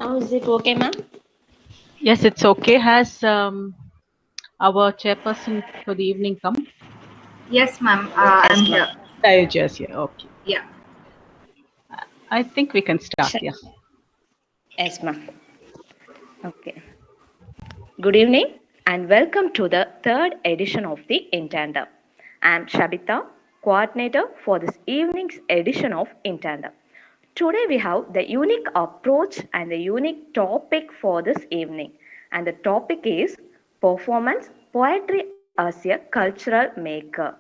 Now is it okay, ma'am? Yes, it's okay. Has our chairperson for the evening come? Yes, ma'am. Yes, I'm ma'am. here. Sayujya is here. Okay. Yeah. I think we can start. Yeah. Yes, ma'am. Okay. Good evening and welcome to the third edition of the Intandem. I am Shabita, coordinator for this evening's edition of Intandem. Today we have the unique approach and the unique topic for this evening. And the topic is performance poetry as a cultural maker.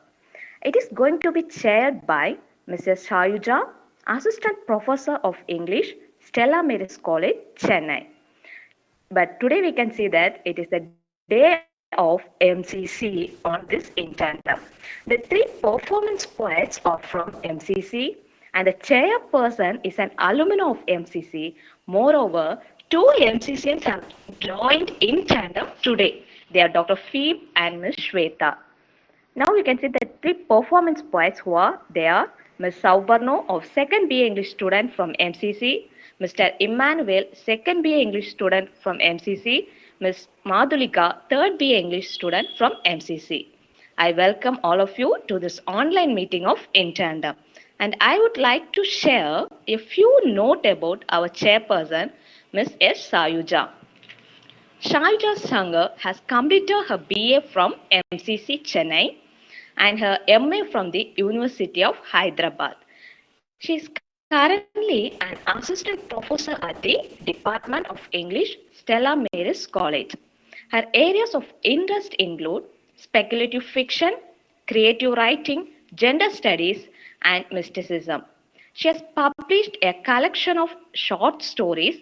It is going to be chaired by Mrs. Sayujya, Assistant Professor of English, Stella Maris College, Chennai. But today we can see that it is the day of MCC on this Intandem. The three performance poets are from MCC and the chairperson is an alumni of MCC. Moreover, two MCCs have joined in tandem today. They are Dr. Phoebe and Ms. Shweta. Now you can see the three performance poets who are there. Ms. Souparno of 2nd BA English student from MCC, Mr. Emmanuel, 2nd BA English student from MCC, Ms. Madhulika, 3rd BA English student from MCC. I welcome all of you to this online meeting of Intandem. And I would like to share a few notes about our chairperson, Ms. S. Sayujya. Shaija Sanger has completed her BA from MCC Chennai and her MA from the University of Hyderabad. She is currently an assistant professor at the Department of English, Stella Maris College. Her areas of interest include speculative fiction, creative writing, gender studies, and mysticism. She has published a collection of short stories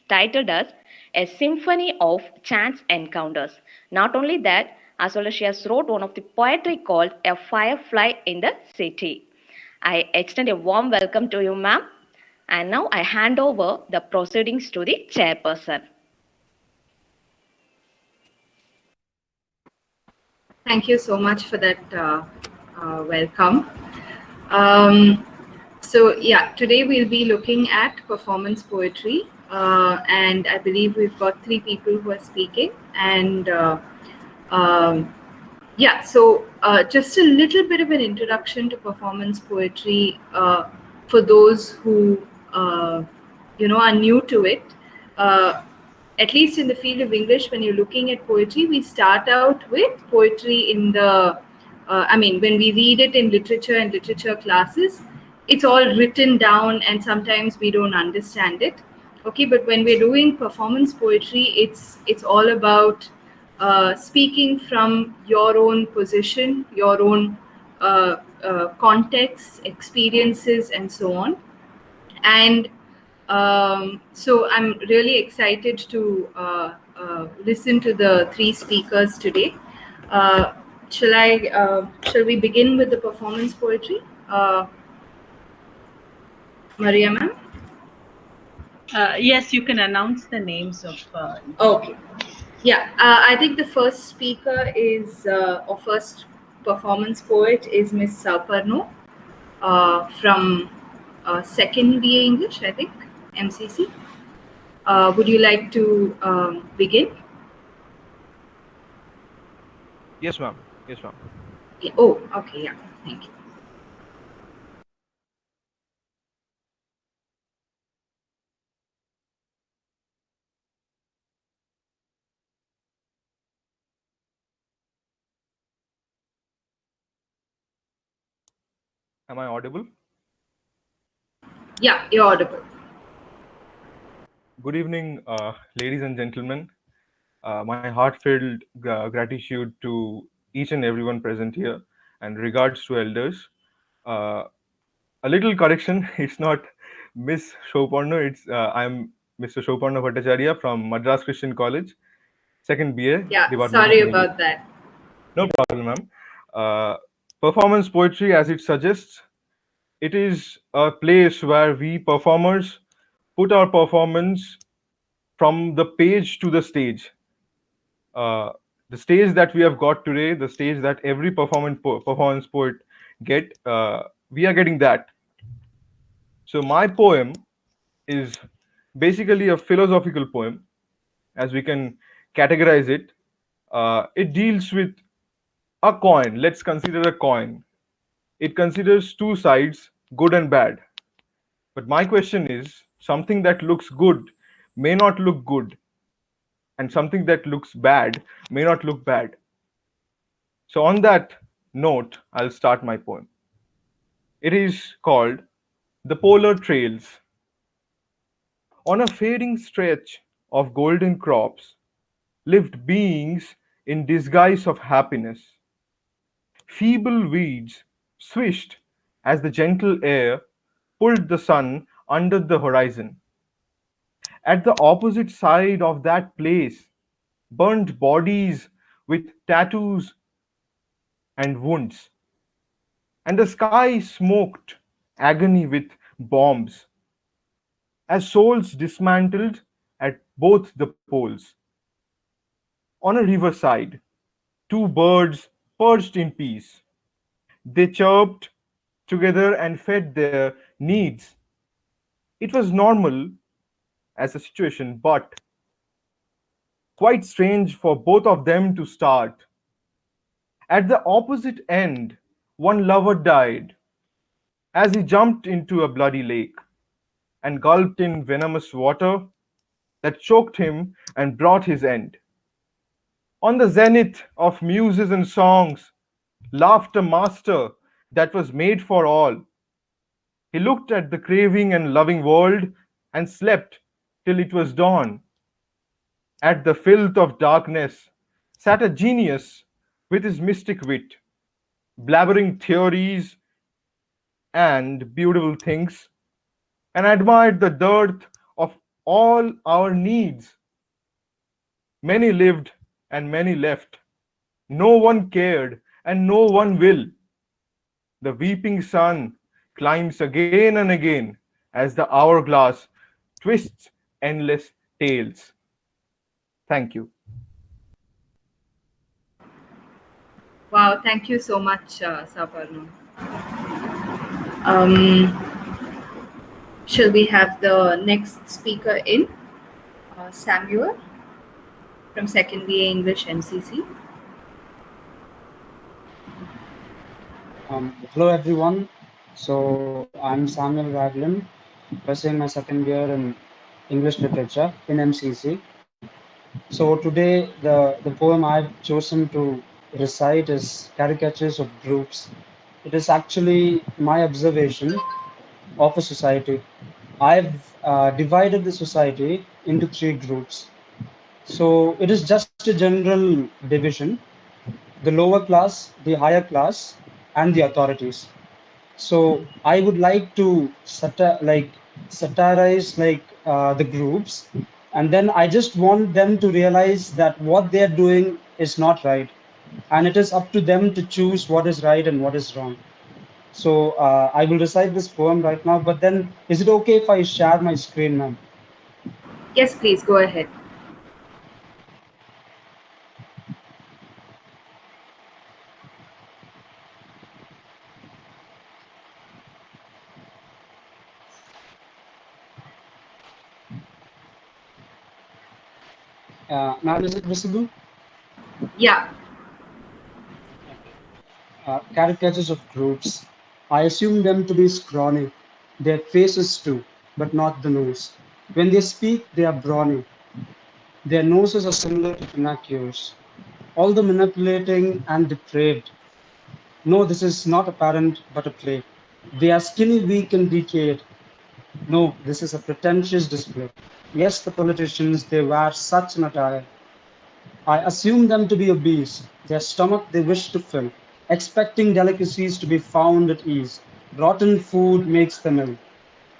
titled as A Symphony of Chance Encounters. Not only that, as well as she has wrote one of the poetry called A Firefly in the City. I extend a warm welcome to you, ma'am. And now I hand over the proceedings to the chairperson. Thank you so much for that welcome. Um, today we'll be looking at performance poetry, and I believe we've got three people who are speaking. And um, just a little bit of an introduction to performance poetry for those who are new to it. Uh, at least in the field of English, when you're looking at poetry, we start out with poetry in the, when we read it in literature and literature classes, it's all written down and sometimes we don't understand it. Okay, but when we're doing performance poetry, it's all about speaking from your own position, your own context, experiences, and so on. And so I'm really excited to listen to the three speakers today. Shall we begin with the performance poetry? Maria ma'am? Yes, you can announce the names of. Okay. Yeah, I think the first speaker is, or first performance poet is Miss Souparno from 2nd BA English, I think, MCC. Would you like to begin? Yes, ma'am. Yes, ma'am. Yeah. Oh, okay. Yeah. Thank you. Am I audible? Yeah, you're audible. Good evening, ladies and gentlemen. My heartfelt gratitude to each and everyone present here, and regards to elders. Uh, a little correction: it's not Miss Souparno. It's I'm Mr. Souparno Bhattacharya from Madras Christian College, 2nd BA, Yeah, Department of sorry English. about that. No problem, ma'am. Performance poetry, as it suggests, it is a place where we performers put our performance from the page to the stage. The stage that we have got today, the stage that every performance poet get, we are getting that. So my poem is basically a philosophical poem, as we can categorize it. It deals with a coin. Let's consider a coin. It considers two sides, good and bad. But my question is, something that looks good may not look good, and something that looks bad may not look bad. So, on that note, I'll start my poem. It is called The Polar Trails. On a fading stretch of golden crops lived beings in disguise of happiness. Feeble weeds swished as the gentle air pulled the sun under the horizon. At the opposite side of that place, burnt bodies with tattoos and wounds, and the sky smoked agony with bombs as souls dismantled at both the poles. On a riverside, two birds perched in peace. They chirped together and fed their needs. It was normal as a situation, but quite strange for both of them to start. At the opposite end, one lover died as he jumped into a bloody lake and gulped in venomous water that choked him and brought his end. On the zenith of muses and songs, laughed a master that was made for all. He looked at the craving and loving world and slept till it was dawn. At the filth of darkness sat a genius with his mystic wit, blabbering theories and beautiful things, and admired the dearth of all our needs. Many lived and many left. No one cared and no one will. The weeping sun climbs again and again as the hourglass twists endless tales. Thank you. Wow, thank you so much, Souparno. Um, shall we have the next speaker in? Samuel from Second BA English MCC. Hello everyone. So I'm Samuel Ragland, pursuing my second year in English literature in MCC. So today the poem I've chosen to recite is Caricatures of Groups. It is actually my observation of a society. I've divided the society into three groups. So it is just a general division: the lower class, the higher class, and the authorities. So I would like to satirize the groups, and then I just want them to realize that what they are doing is not right, and it is up to them to choose what is right and what is wrong. So I will recite this poem right now. But then, is it okay if I share my screen, ma'am? Yes, please go ahead. Ma'am, is it visible? Yeah. Caricatures of groups. I assume them to be scrawny, their faces too, but not the nose. When they speak, they are brawny. Their noses are similar to pinocchio's. All the manipulating and depraved. No, this is not apparent, but a play. They are skinny, weak, and decayed. No, this is a pretentious display. Yes, the politicians, they wear such an attire. I assume them to be obese, their stomach they wish to fill, expecting delicacies to be found at ease. Rotten food makes them ill.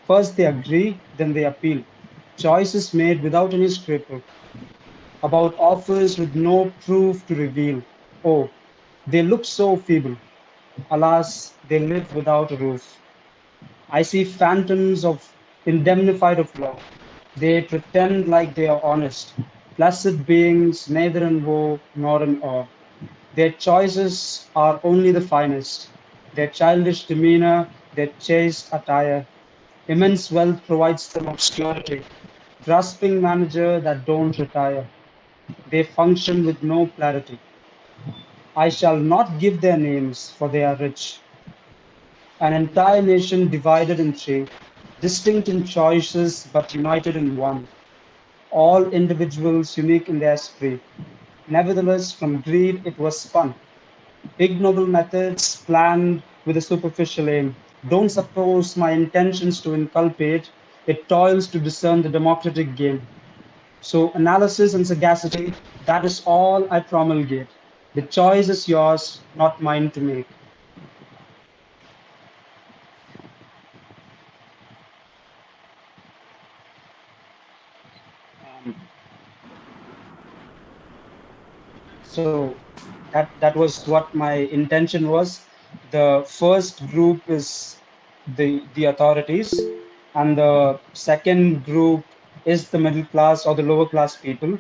First they agree, then they appeal. Choices made without any scruple, about offers with no proof to reveal. Oh, they look so feeble. Alas, they live without a roof. I see phantoms of indemnified of law. They pretend like they are honest, placid beings, neither in woe nor in awe. Their choices are only the finest. Their childish demeanor, their chaste attire. Immense wealth provides them obscurity. grasping manager that don't retire. They function with no clarity. I shall not give their names, for they are rich. An entire nation divided in three, distinct in choices but united in one. All individuals unique in their spirit. Nevertheless, from greed it was spun. Ignoble methods planned with a superficial aim. Don't suppose my intentions to inculpate, it toils to discern the democratic game. So, analysis and sagacity, that is all I promulgate. The choice is yours, not mine to make. So that was what my intention was. The first group is the authorities, and the second group is the middle class or the lower class people.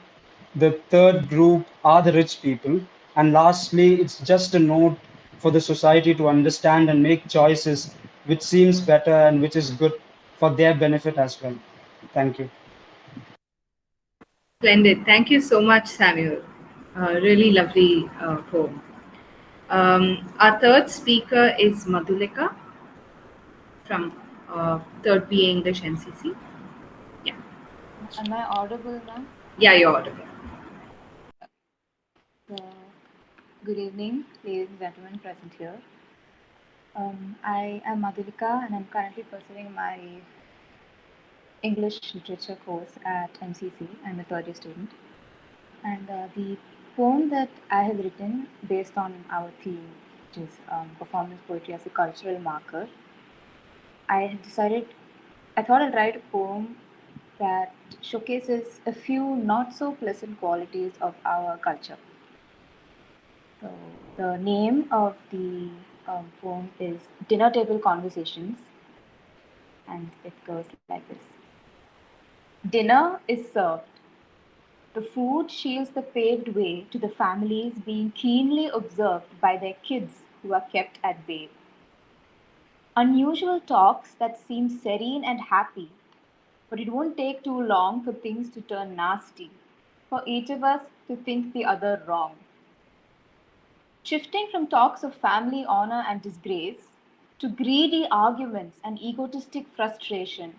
The third group are the rich people, and lastly, it's just a note for the society to understand and make choices which seems better and which is good for their benefit as well. Thank you. Splendid. Thank you so much, Samuel. Really lovely poem. Our third speaker is Madhulika from third BA English NCC. Yeah. Am I audible now? Yeah, you're audible. Uh, Good evening, ladies and gentlemen present here. I am Madhulika and I'm currently pursuing my English literature course at MCC. I'm a third year student. And the poem that I have written based on our theme, which is performance poetry as a cultural marker, I thought I'll write a poem that showcases a few not so pleasant qualities of our culture. So the name of the poem is Dinner Table Conversations, and it goes like this. Dinner is served. The food shields the paved way to the families being keenly observed by their kids who are kept at bay. Unusual talks that seem serene and happy, but it won't take too long for things to turn nasty, for each of us to think the other wrong. Shifting from talks of family honor and disgrace to greedy arguments and egotistic frustration,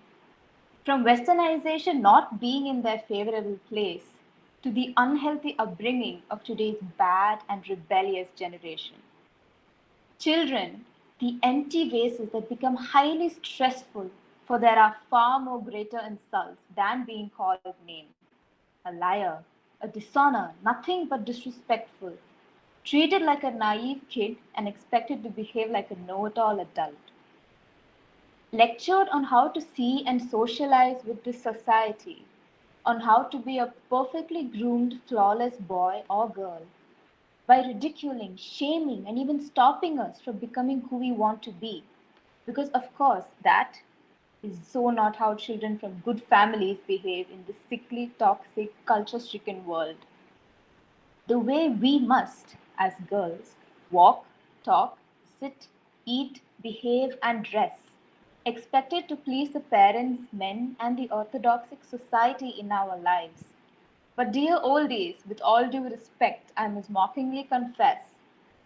from westernization not being in their favorable place to the unhealthy upbringing of today's bad and rebellious generation. Children, the empty vases that become highly stressful, for there are far more greater insults than being called names. A liar, a dishonor, nothing but disrespectful, treated like a naive kid and expected to behave like a know-it-all adult. Lectured on how to see and socialize with this society, on how to be a perfectly groomed, flawless boy or girl, by ridiculing, shaming, and even stopping us from becoming who we want to be. Because, of course, that is so not how children from good families behave in this sickly, toxic, culture stricken world. The way we must, as girls, walk, talk, sit, eat, behave, and dress, expected to please the parents, men, and the orthodoxic society in our lives. But, dear oldies, with all due respect, I must mockingly confess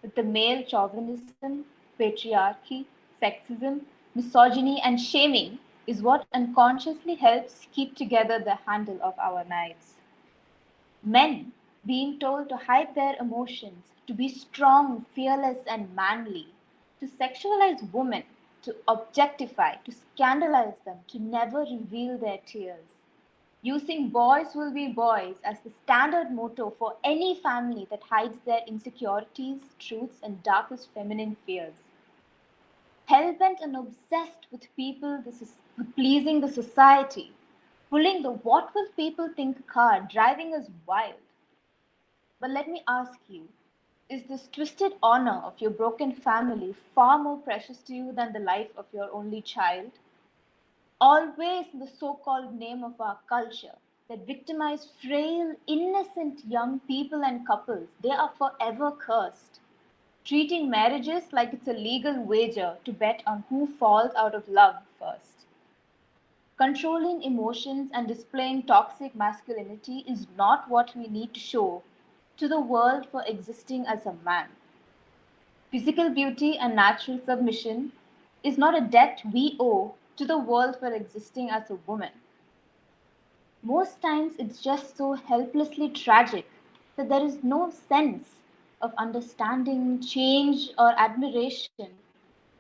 that the male chauvinism, patriarchy, sexism, misogyny, and shaming is what unconsciously helps keep together the handle of our knives. Men being told to hide their emotions, to be strong, fearless, and manly, to sexualize women, to objectify, to scandalize them, to never reveal their tears. Using boys will be boys as the standard motto for any family that hides their insecurities, truths, and darkest feminine fears. Hell-bent and obsessed with with pleasing the society, pulling the what will people think card, driving us wild. But let me ask you, is this twisted honor of your broken family far more precious to you than the life of your only child? Always in the so-called name of our culture that victimize frail, innocent young people and couples, they are forever cursed. Treating marriages like it's a legal wager to bet on who falls out of love first. Controlling emotions and displaying toxic masculinity is not what we need to show to the world for existing as a man. Physical beauty and natural submission is not a debt we owe to the world for existing as a woman. Most times it's just so helplessly tragic that there is no sense of understanding, change, or admiration,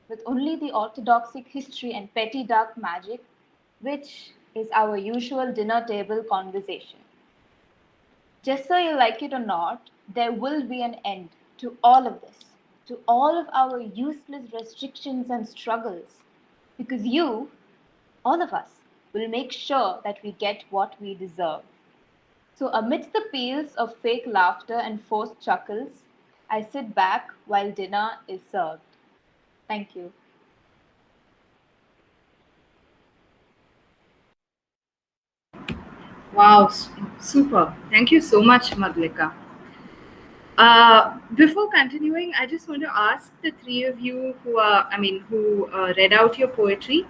with only the orthodoxic history and petty dark magic, which is our usual dinner table conversation. Just so you like it or not, there will be an end to all of this, to all of our useless restrictions and struggles, because you, all of us, will make sure that we get what we deserve. So, amidst the peals of fake laughter and forced chuckles, I sit back while dinner is served. Thank you. Wow, super. Thank you so much, Madhulika. Before continuing, I just want to ask the three of you who read out your poetry.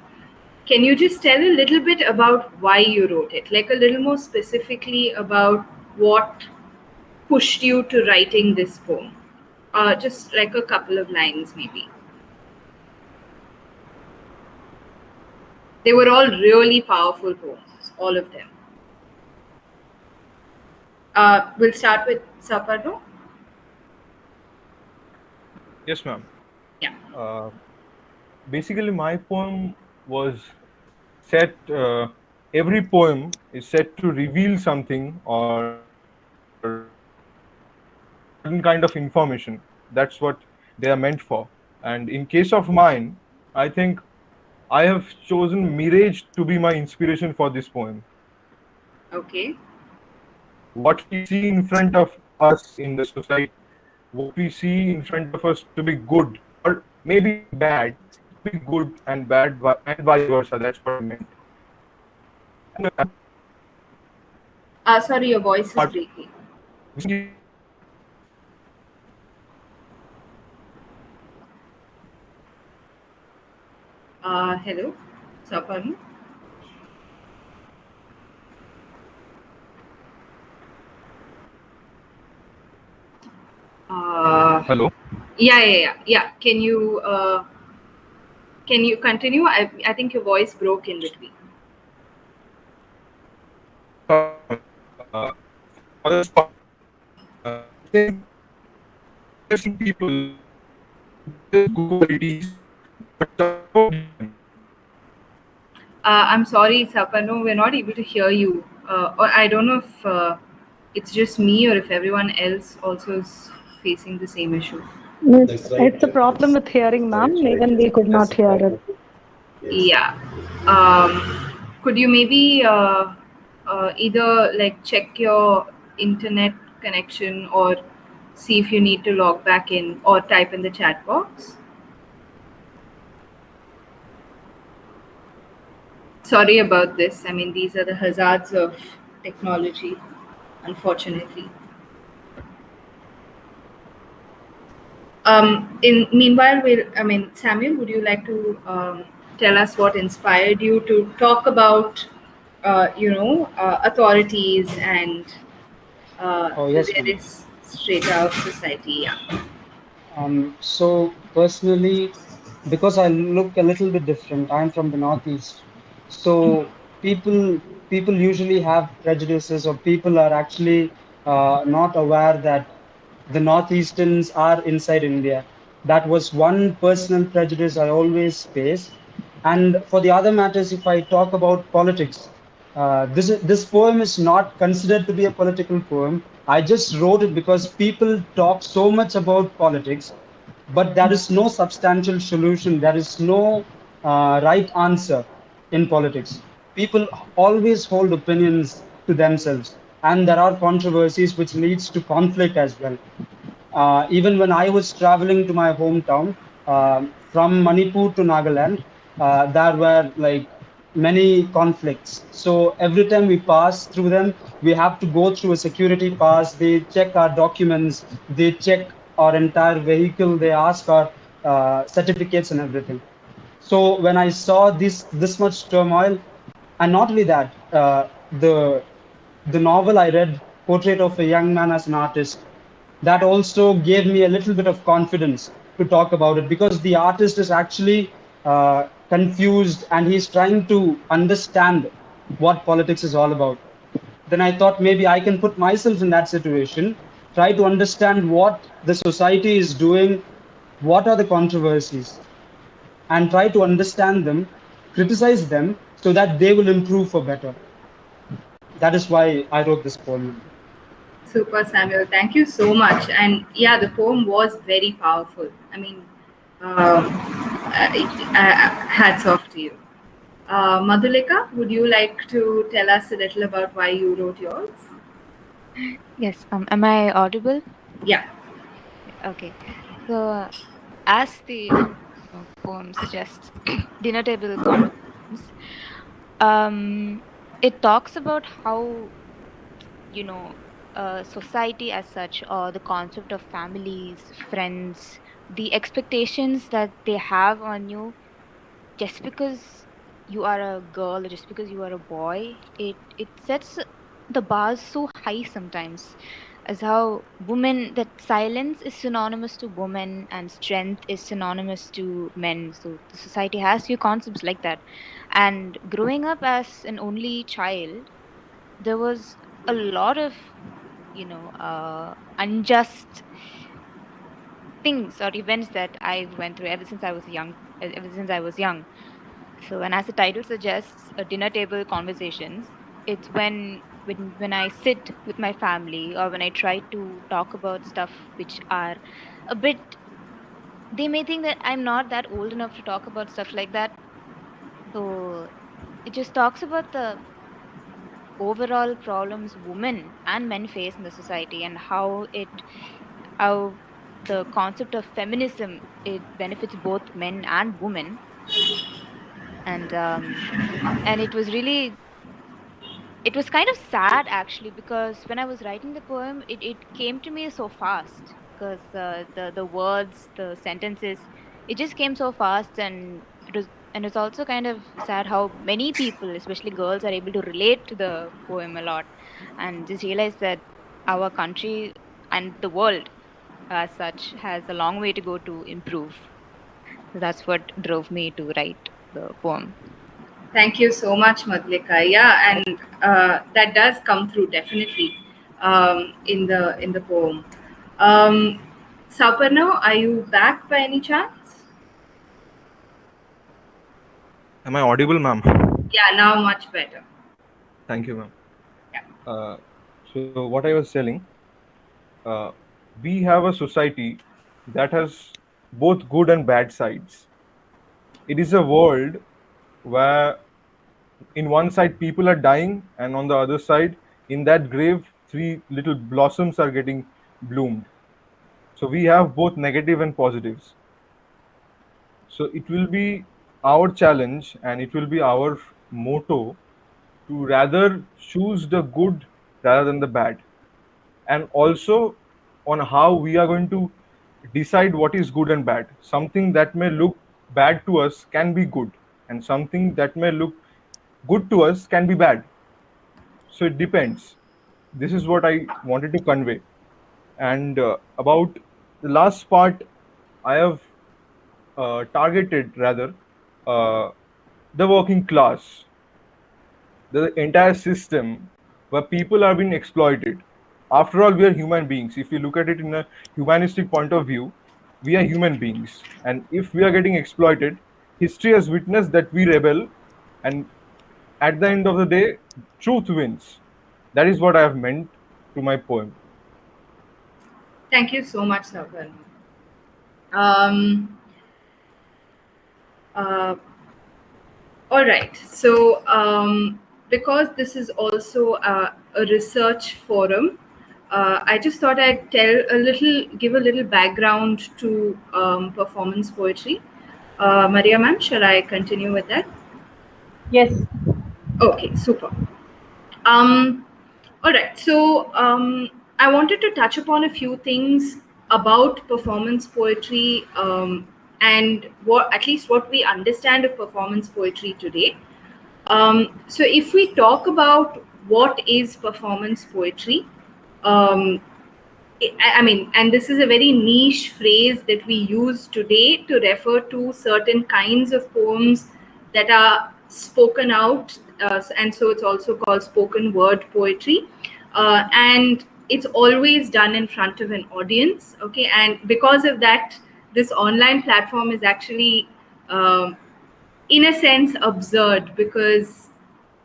Can you just tell a little bit about why you wrote it? Like a little more specifically about what pushed you to writing this poem? Just like a couple of lines, maybe. They were all really powerful poems, all of them. We'll start with Souparno. Yes, ma'am. Yeah. Basically, my poem was set. Every poem is set to reveal something or certain kind of information. That's what they are meant for. And in case of mine, I think I have chosen Mirage to be my inspiration for this poem. Okay. What we see in front of us in the society, what we see in front of us to be good or maybe bad, it could be good and bad and vice versa. That's what I meant. Sorry, your voice is breaking. Hello, Souparno. Hello. Yeah. Can you continue? I think your voice broke in between. For the spot, I think interesting people with good qualities, but support them. I'm sorry, Sapano, we're not able to hear you. Or I don't know if it's just me or if everyone else also is facing the same issue. It's a problem with hearing, ma'am. Even we could not hear it. Yeah. Could you maybe either like check your internet connection or see if you need to log back in or type in the chat box? Sorry about this. I mean, these are the hazards of technology, unfortunately. Meanwhile, Samuel, would you like to tell us what inspired you to talk about, authorities and Yes, the ma'am. various strata of society? Yeah. So personally, because I look a little bit different, I'm from the Northeast. So people usually have prejudices, or people are actually not aware that the Northeasterns are inside India. That was one personal prejudice I always face. And for the other matters, if I talk about politics, this poem is not considered to be a political poem. I just wrote it because people talk so much about politics, but there is no substantial solution. There is no right answer in politics. People always hold opinions to themselves, and there are controversies which leads to conflict as well. Even when I was traveling to my hometown, from Manipur to Nagaland, there were like many conflicts. So every time we pass through them, we have to go through a security pass. They check our documents, they check our entire vehicle, they ask our certificates and everything. So when I saw this much turmoil, And not only that, the novel I read, Portrait of a Young Man as an Artist, that also gave me a little bit of confidence to talk about it, because the artist is actually confused and he's trying to understand what politics is all about. Then I thought maybe I can put myself in that situation, try to understand what the society is doing, what are the controversies, and try to understand them, criticize them so that they will improve for better. That is why I wrote this poem. Super, Samuel. Thank you so much. And yeah, the poem was very powerful. I mean, hats off to you. Madhulika, would you like to tell us a little about why you wrote yours? Yes. Am I audible? Yeah. Okay. So, as the poem suggests, dinner table conversations. It talks about how society as such, or the concept of families, friends, the expectations that they have on you, just because you are a girl or just because you are a boy, it sets the bars so high sometimes, as how women, that silence is synonymous to women and strength is synonymous to men. So the society has few concepts like that. And growing up as an only child, there was a lot of unjust things or events that I went through ever since I was young. So, and as the title suggests, dinner table conversations, it's when I sit with my family, or when I try to talk about stuff which are a bit, they may think that I'm not that old enough to talk about stuff like that. So it just talks about the overall problems women and men face in the society, and how the concept of feminism, it benefits both men and women. And it was kind of sad actually, because when I was writing the poem, it came to me so fast, because the words, the sentences, it just came so fast. And it's also kind of sad how many people, especially girls, are able to relate to the poem a lot, and just realize that our country and the world as such has a long way to go to improve. So that's what drove me to write the poem. Thank you so much, Madhulika. Yeah, and that does come through definitely in the poem. Souparno, are you back by any chance? Am I audible, ma'am? Yeah, now much better. Thank you, ma'am. Yeah. So what I was telling, uh, we have a society that has both good and bad sides. It is a world where in one side people are dying, and on the other side, in that grave, three little blossoms are getting bloomed. So we have both negative and positives. So it will be our challenge and it will be our motto to rather choose the good rather than the bad, and also on how we are going to decide what is good and bad. Something that may look bad to us can be good, and something that may look good to us can be bad. So it depends. This is what I wanted to convey. And about the last part, I have targeted rather uh, the working class, the entire system where people are being exploited. After all, we are human beings. If you look at it in a humanistic point of view, we are human beings. And if we are getting exploited, history has witnessed that we rebel, and at the end of the day, truth wins. That is what I have meant to my poem. Thank you so much, Souparno. Um, uh, all right. So, because this is also a research forum, I just thought I'd give a little background to performance poetry. Maria ma'am, shall I continue with that? Yes. Okay, super. All right. So I wanted to touch upon a few things about performance poetry, and what, at least what we understand of performance poetry today. So if we talk about what is performance poetry, I mean, and this is a very niche phrase that we use today to refer to certain kinds of poems that are spoken out, and so it's also called spoken word poetry, and it's always done in front of an audience. Okay, and because of that, this online platform is actually, in a sense, absurd, because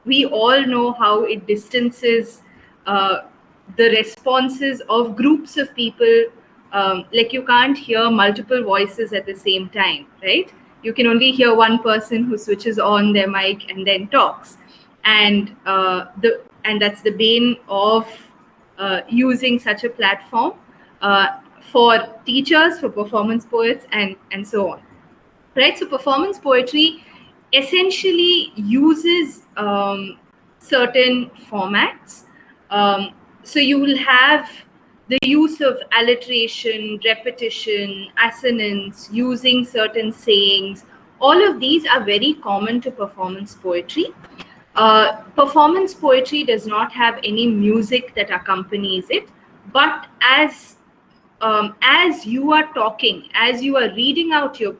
we all know how it distances uh, the responses of groups of people. Like, you can't hear multiple voices at the same time, right? You can only hear one person who switches on their mic and then talks, and that's the bane of using such a platform for teachers, for performance poets, and so on. Right, so performance poetry essentially uses certain formats. So you will have the use of alliteration, repetition, assonance, using certain sayings. All of these are very common to performance poetry. Performance poetry does not have any music that accompanies it, but as you are talking, as you are reading out your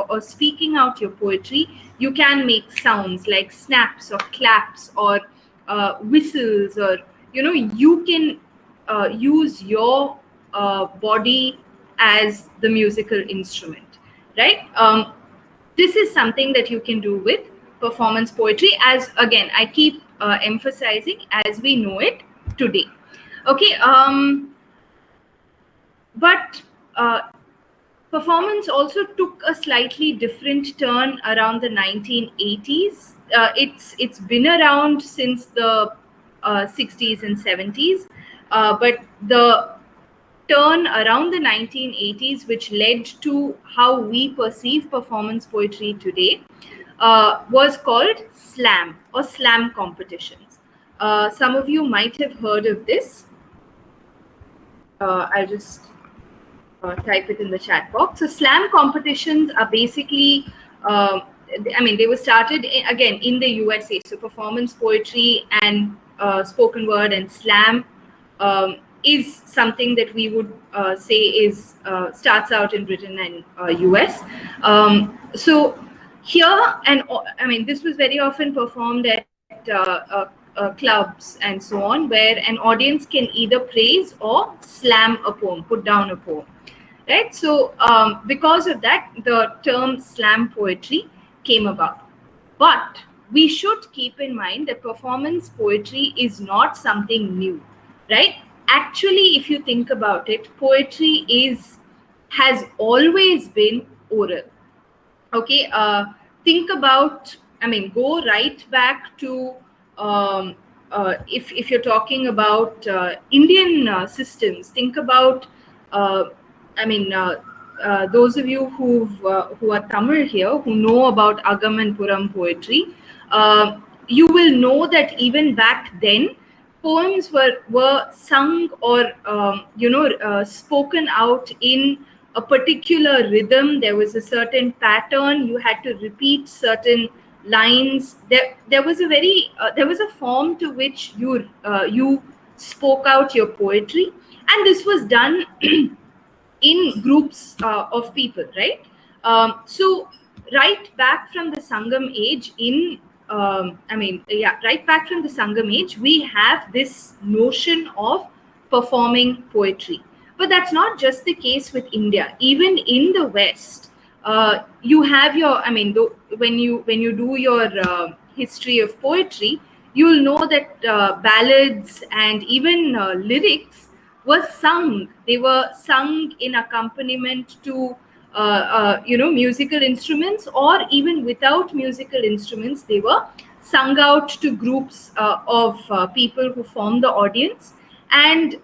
or speaking out your poetry, you can make sounds like snaps or claps or whistles, or you can use your body as the musical instrument, right? This is something that you can do with performance poetry, as again I keep emphasizing, as we know it today. Okay. But performance also took a slightly different turn around the 1980s. It's been around since the 60s and 70s, but the turn around the 1980s, which led to how we perceive performance poetry today, was called slam or slam competitions. Some of you might have heard of this. I'll just type it in the chat box. So slam competitions are basically, they were started again in the USA. So performance poetry and spoken word and slam is something that we would say is starts out in Britain and US. So here, and this was very often performed at clubs and so on, where an audience can either praise or slam a poem, put down a poem. Right, so because of that, the term slam poetry came about. But we should keep in mind that performance poetry is not something new, right? Actually, if you think about it, poetry has always been oral. Okay, think about, go right back to if you're talking about Indian systems, think about. Those of you who are Tamil here, who know about Agam and Puram poetry, you will know that even back then, poems were sung or spoken out in a particular rhythm. There was a certain pattern. You had to repeat certain lines. There was a form to which you spoke out your poetry, and this was done in groups of people, right? So right back from the Sangam age, right back from the Sangam age, we have this notion of performing poetry. But that's not just the case with India. Even in the West, you have your, when you do your history of poetry, you'll know that ballads and even lyrics were sung. They were sung in accompaniment to musical instruments, or even without musical instruments. They were sung out to groups of people who form the audience. And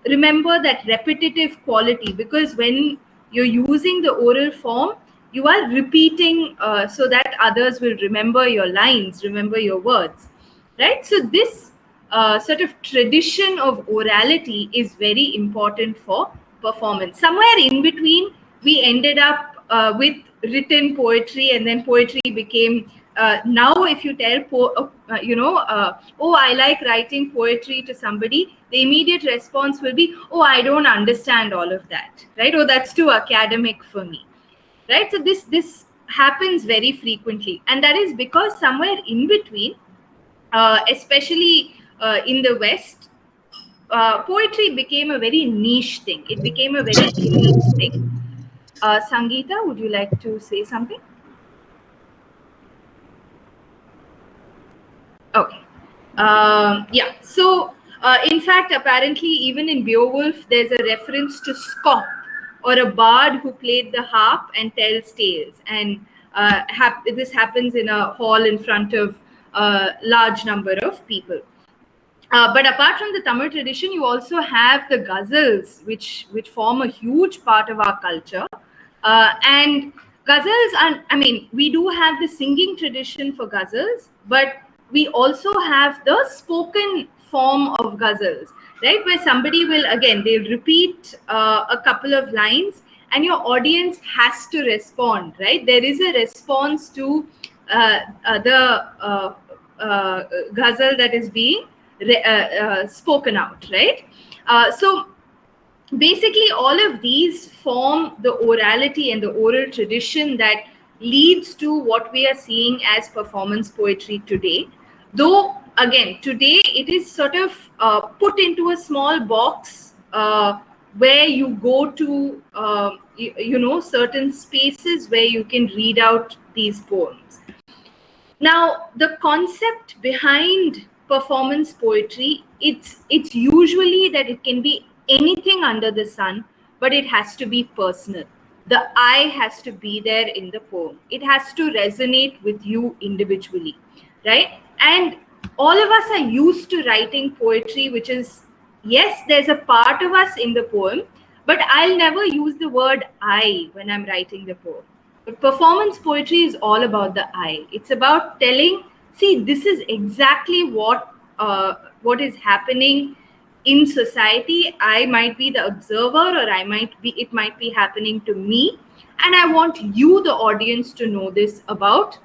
remember that repetitive quality, because when you're using the oral form, you are repeating so that others will remember your lines, remember your words, right? So this sort of tradition of orality is very important for performance. Somewhere in between, we ended up with written poetry, and then poetry became now if you tell oh, I like writing poetry to somebody, the immediate response will be, oh, I don't understand all of that, right? Oh, that's too academic for me, right? So this happens very frequently, and that is because somewhere in between, especially in the West, poetry became a very niche thing. It became a very elite thing. Sangeeta, would you like to say something? Okay. Yeah. So, in fact, apparently, even in Beowulf, there's a reference to Scop, or a bard who played the harp and tells tales. And this happens in a hall in front of a large number of people. But apart from the Tamil tradition, you also have the ghazals, which form a huge part of our culture. And ghazals are, I mean, we do have the singing tradition for ghazals, but we also have the spoken form of ghazals, right? Where somebody will, again, they'll repeat a couple of lines and your audience has to respond, right? There is a response to the ghazal that is being spoken out, right? So basically all of these form the orality and the oral tradition that leads to what we are seeing as performance poetry today. Though again, today it is sort of put into a small box where you go to certain spaces where you can read out these poems. Now, the concept behind performance poetry, it's usually that it can be anything under the sun, but it has to be personal. The I has to be there in the poem. It has to resonate with you individually, right? And all of us are used to writing poetry, which is, yes, there's a part of us in the poem, but I'll never use the word I when I'm writing the poem. But performance poetry is all about the I. It's about telling, see, this is exactly what is happening in society. I might be the observer, or it might be happening to me, and I want you, the audience, to know this about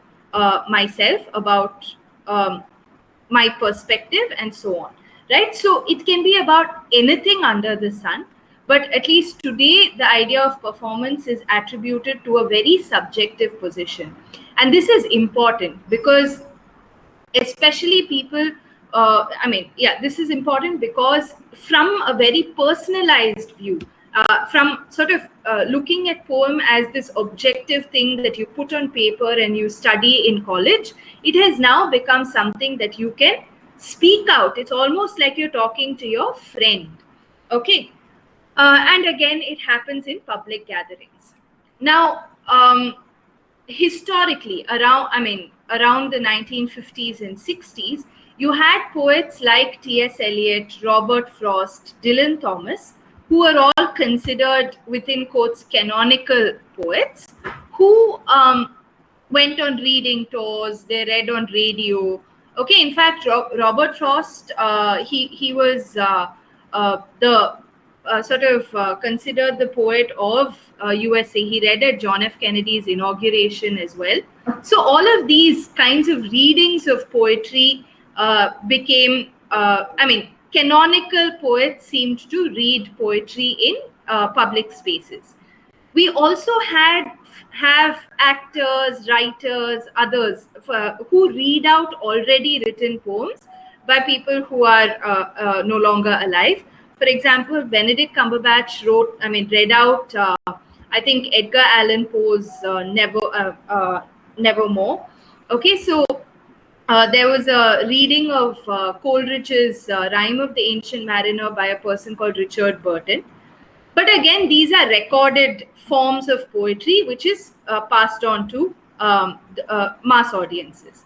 myself, about my perspective, and so on, right? So it can be about anything under the sun. But at least today, the idea of performance is attributed to a very subjective position. And this is important because especially people, this is important because from a very personalized view, from sort of looking at poem as this objective thing that you put on paper and you study in college, it has now become something that you can speak out. It's almost like you're talking to your friend. Okay. And again, it happens in public gatherings. Now, historically, around the 1950s and 60s, you had poets like T.S. Eliot, Robert Frost, Dylan Thomas, who are all considered, within quotes, canonical poets, who went on reading tours, they read on radio. Okay, in fact, Robert Frost, he was considered the poet of USA. He read at John F. Kennedy's inauguration as well. So all of these kinds of readings of poetry became, canonical poets seemed to read poetry in public spaces. We also have actors, writers, others who read out already written poems by people who are no longer alive. For example, Benedict Cumberbatch read out, I think, Edgar Allan Poe's Nevermore. Okay, so there was a reading of Coleridge's Rime of the Ancient Mariner by a person called Richard Burton. But again, these are recorded forms of poetry, which is passed on to mass audiences.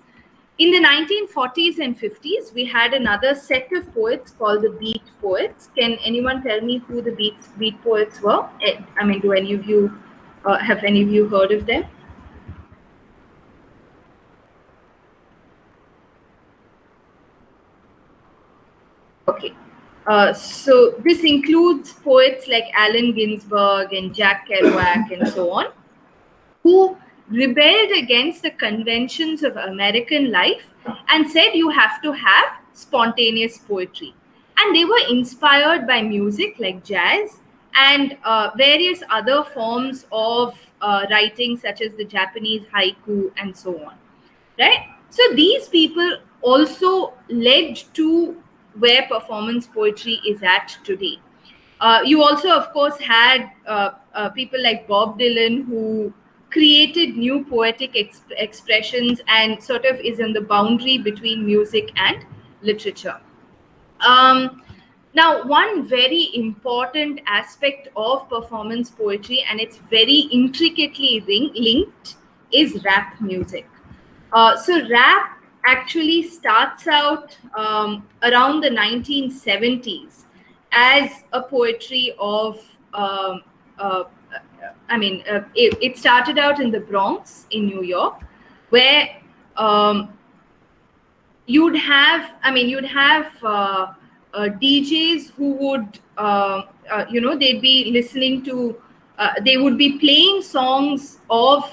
In the 1940s and 50s, we had another set of poets called the Beat Poets. Can anyone tell me who the Beat Poets were? Do any of you have any of you heard of them? Okay. So this includes poets like Allen Ginsberg and Jack Kerouac and so on, who rebelled against the conventions of American life and said you have to have spontaneous poetry. And they were inspired by music like jazz and various other forms of writing, such as the Japanese haiku and so on. Right? So these people also led to where performance poetry is at today. You also, of course, had people like Bob Dylan, who created new poetic expressions and sort of is on the boundary between music and literature. Um, Now, one very important aspect of performance poetry, and it's very intricately linked, is rap music. So, rap actually starts out around the 1970s as a poetry of, it started out in the Bronx in New York, where um, you'd have DJs who would they'd be listening to they would be playing songs of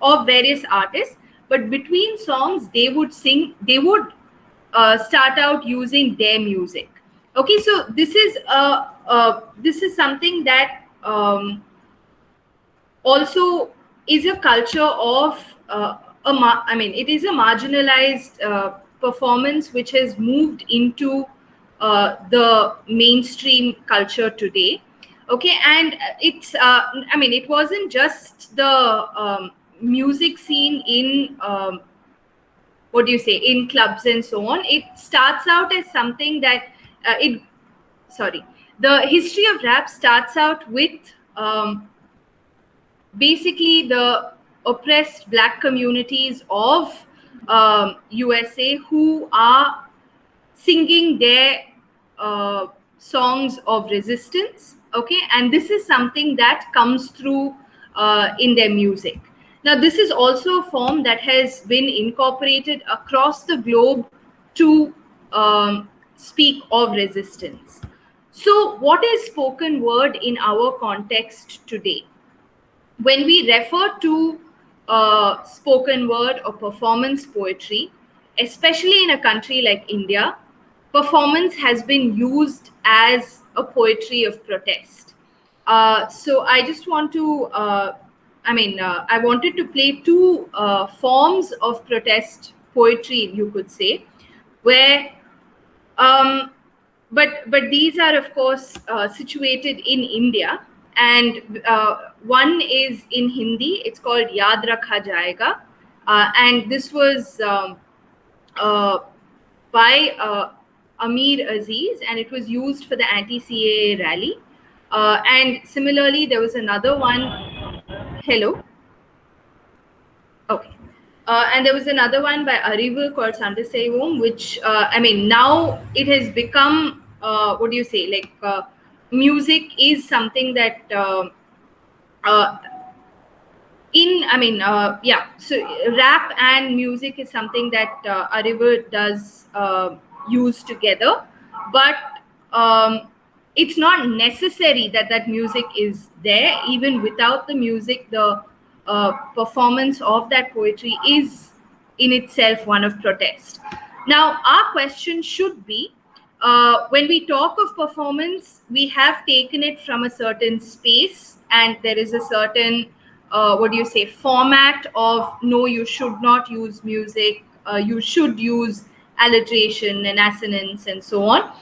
of various artists, but between songs they would start out using their music. Okay, so this is something that also is a culture of it is a marginalized performance which has moved into the mainstream culture today. Okay, and it wasn't just the music scene in what do you say, in clubs and so on. It starts out as something that it sorry the history of rap starts out with basically the oppressed black communities of USA who are singing their songs of resistance. Okay, and this is something that comes through in their music. Now, this is also a form that has been incorporated across the globe to speak of resistance. So, what is spoken word in our context today? When we refer to spoken word or performance poetry, especially in a country like India, performance has been used as a poetry of protest. So I just want to, I wanted to play two forms of protest poetry, you could say, where um, but these are, of course, situated in India, and one is in Hindi. It's called Yaad Rakha Jayega, and this was uh, by Amir Aziz, and it was used for the anti-CAA rally. And similarly, there was another one. Hello. Okay. And there was another one by Arivu called Sandasaivom, which, now it has become, what do you say, like music is something that, uh, so rap and music is something that Arivu does use together, but it's not necessary that that music is there. Even without the music, the performance of that poetry is in itself one of protest. Now, our question should be, when we talk of performance, we have taken it from a certain space, and there is a certain what do you say, format of no, you should not use music, you should use alliteration and assonance and so on.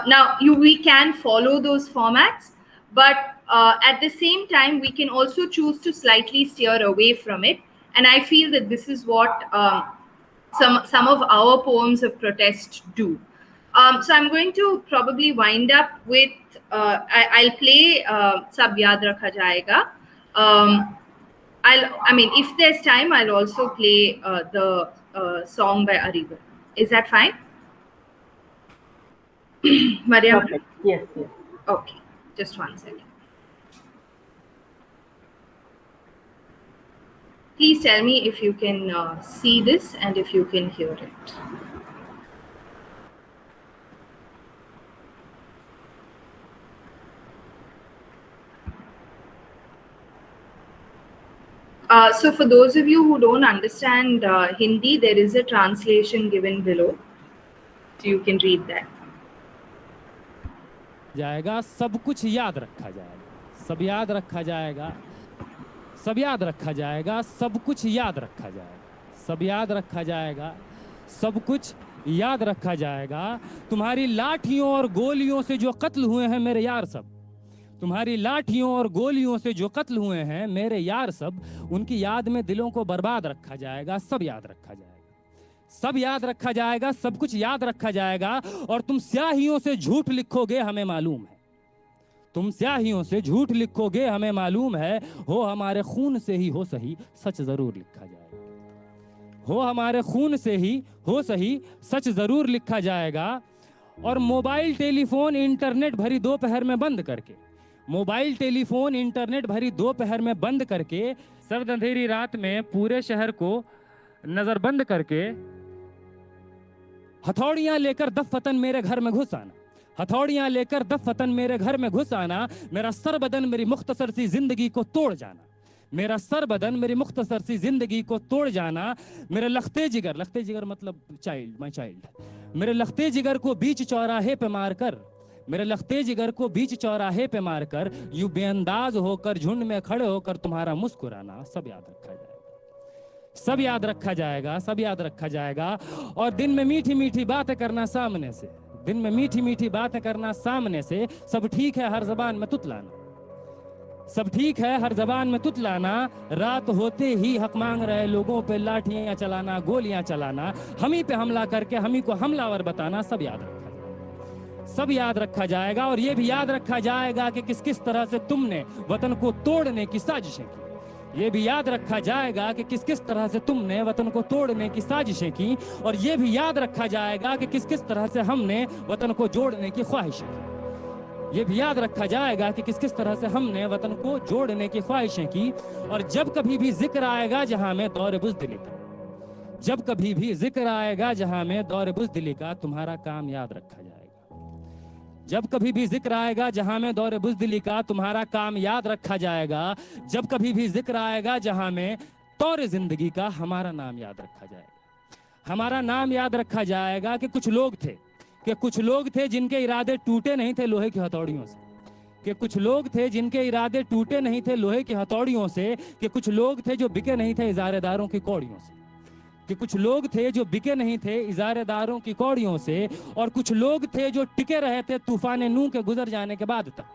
Now, we can follow those formats, but at the same time, we can also choose to slightly steer away from it. And I feel that this is what some of our poems of protest do. So I'm going to probably wind up with I'll play Sab Yaad Rakha Jayega. If there's time, I'll also play the song by Arivu. Is that fine? Mariam? Perfect. Yes, yes. Okay, just one second. Please tell me if you can see this and if you can hear it. So for those of you who don't understand Hindi, there is a translation given below. So you can read that. जाएगा, सब कुछ याद रखा जाएगा, सब याद रखा जाएगा, सब याद रखा जाएगा, सब कुछ याद रखा जाएगा, सब याद रखा जाएगा, सब कुछ याद रखा जाएगा। तुम्हारी लाठियों और गोलियों से जो कत्ल हुए हैं मेरे यार सब, तुम्हारी लाठियों और गोलियों से जो कत्ल हुए हैं मेरे यार सब, उनकी याद में दिलों को बर्बाद रखा जाएगा, सब याद रखा जाएगा, सब याद रखा जाएगा, सब कुछ याद रखा जाएगा। और तुम स्याहियों से झूठ लिखोगे हमें मालूम है, तुम स्याहियों से झूठ लिखोगे हमें मालूम है, हो हमारे खून से ही हो सही सच जरूर लिखा जाएगा, हो हमारे खून से ही हो सही सच जरूर लिखा जाएगा। और मोबाइल टेलीफोन इंटरनेट भरी दोपहर में बंद करके, मोबाइल टेलीफोन इंटरनेट भरी दोपहर में बंद करके, सर्द अंधेरी रात में पूरे शहर को नजरबंद करके, हथौड़ियां लेकर दफतन मेरे घर में घुस आना, हथौड़ियां लेकर दफतन मेरे घर में घुस आना, मेरा सर बदन मेरी मुख्तसर सी जिंदगी को तोड़ जाना, मेरा सर बदन मेरी मुख्तसर सी जिंदगी को तोड़ जाना। मेरे लखते जिगर मतलब चाइल्ड, माय चाइल्ड, मेरे लखते जिगर को बीच चौराहे पे मारकर, मेरे लखते जिगर को बीच चौराहे पे मारकर, यूं बेअंदाज होकर झुंड में खड़े होकर तुम्हारा मुस्कुराना, सब याद रखा जाएगा, सब याद रखा जाएगा, सब याद रखा जाएगा। और दिन में मीठी मीठी बातें करना सामने से, दिन में मीठी मीठी बातें करना सामने से, सब ठीक है हर जबान में तुतलाना, सब ठीक है हर जबान में तुतलाना, रात होते ही हक मांग रहे लोगों पे लाठियां चलाना, गोलियां चलाना, हम ही पे हमला करके हम ही को हमलावर बताना, सब याद रखा जाएगा, सब याद रखा जाएगा। और ये भी याद रखा जाएगा कि किस किस तरह से तुमने वतन को तोड़ने की साजिशें की, ये भी याद रखा जाएगा कि किस किस तरह से तुमने वतन को तोड़ने की साजिशें की। और ये भी याद रखा जाएगा कि किस किस तरह से हमने वतन को जोड़ने की ख्वाहिशें की, ये भी याद रखा जाएगा कि किस किस तरह से हमने वतन को जोड़ने की ख्वाहिशें की। और जब कभी भी जिक्र आएगा जहां में दौर बुज़दिली का, जब कभी भी जिक्र आएगा जहां में दौर बुज़दिली का, तुम्हारा काम याद रखा जाएगा, जब कभी भी जिक्र आएगा जहां में दौर बुज़दिली का, तुम्हारा काम याद रखा जाएगा। जब कभी भी जिक्र आएगा जहां में तौर जिंदगी का, हमारा नाम याद रखा जाएगा, हमारा नाम याद रखा जाएगा। कि कुछ लोग थे जिनके इरादे टूटे नहीं थे लोहे की हथौड़ियों से, कि कुछ लोग थे जिनके इरादे टूटे नहीं थे लोहे की हथौड़ियों से, कि कुछ लोग थे जो बिके नहीं थे इजारेदारों की कौड़ियों से, कि कुछ लोग थे जो बिके नहीं थे इजारेदारों की कौड़ियों से, और कुछ लोग थे जो टिके रहे थे तूफान नूह के गुजर जाने के बाद तक,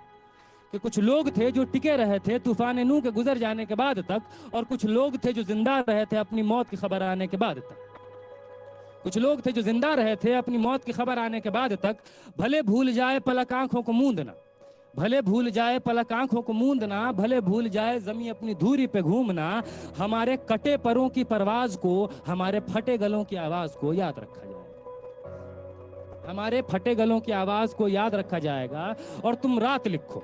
कि कुछ लोग थे जो टिके रहे थे तूफान नूह के गुजर जाने के बाद तक, और कुछ लोग थे जो जिंदा रहे थे अपनी मौत की खबर आने के बाद तक, कुछ लोग थे जो जिंदा रहे थे अपनी मौत की खबर आने के बाद तक। भले भूल जाए पलक आंखों को मूंदना, भले भूल जाए पलक आंखों को मूंदना, भले भूल जाए जमी अपनी धूरी पे घूमना, हमारे कटे परों की परवाज को, हमारे फटे गलों की आवाज को याद रखा जाएगा, हमारे फटे गलों की आवाज को याद रखा जाएगा। और तुम रात लिखो,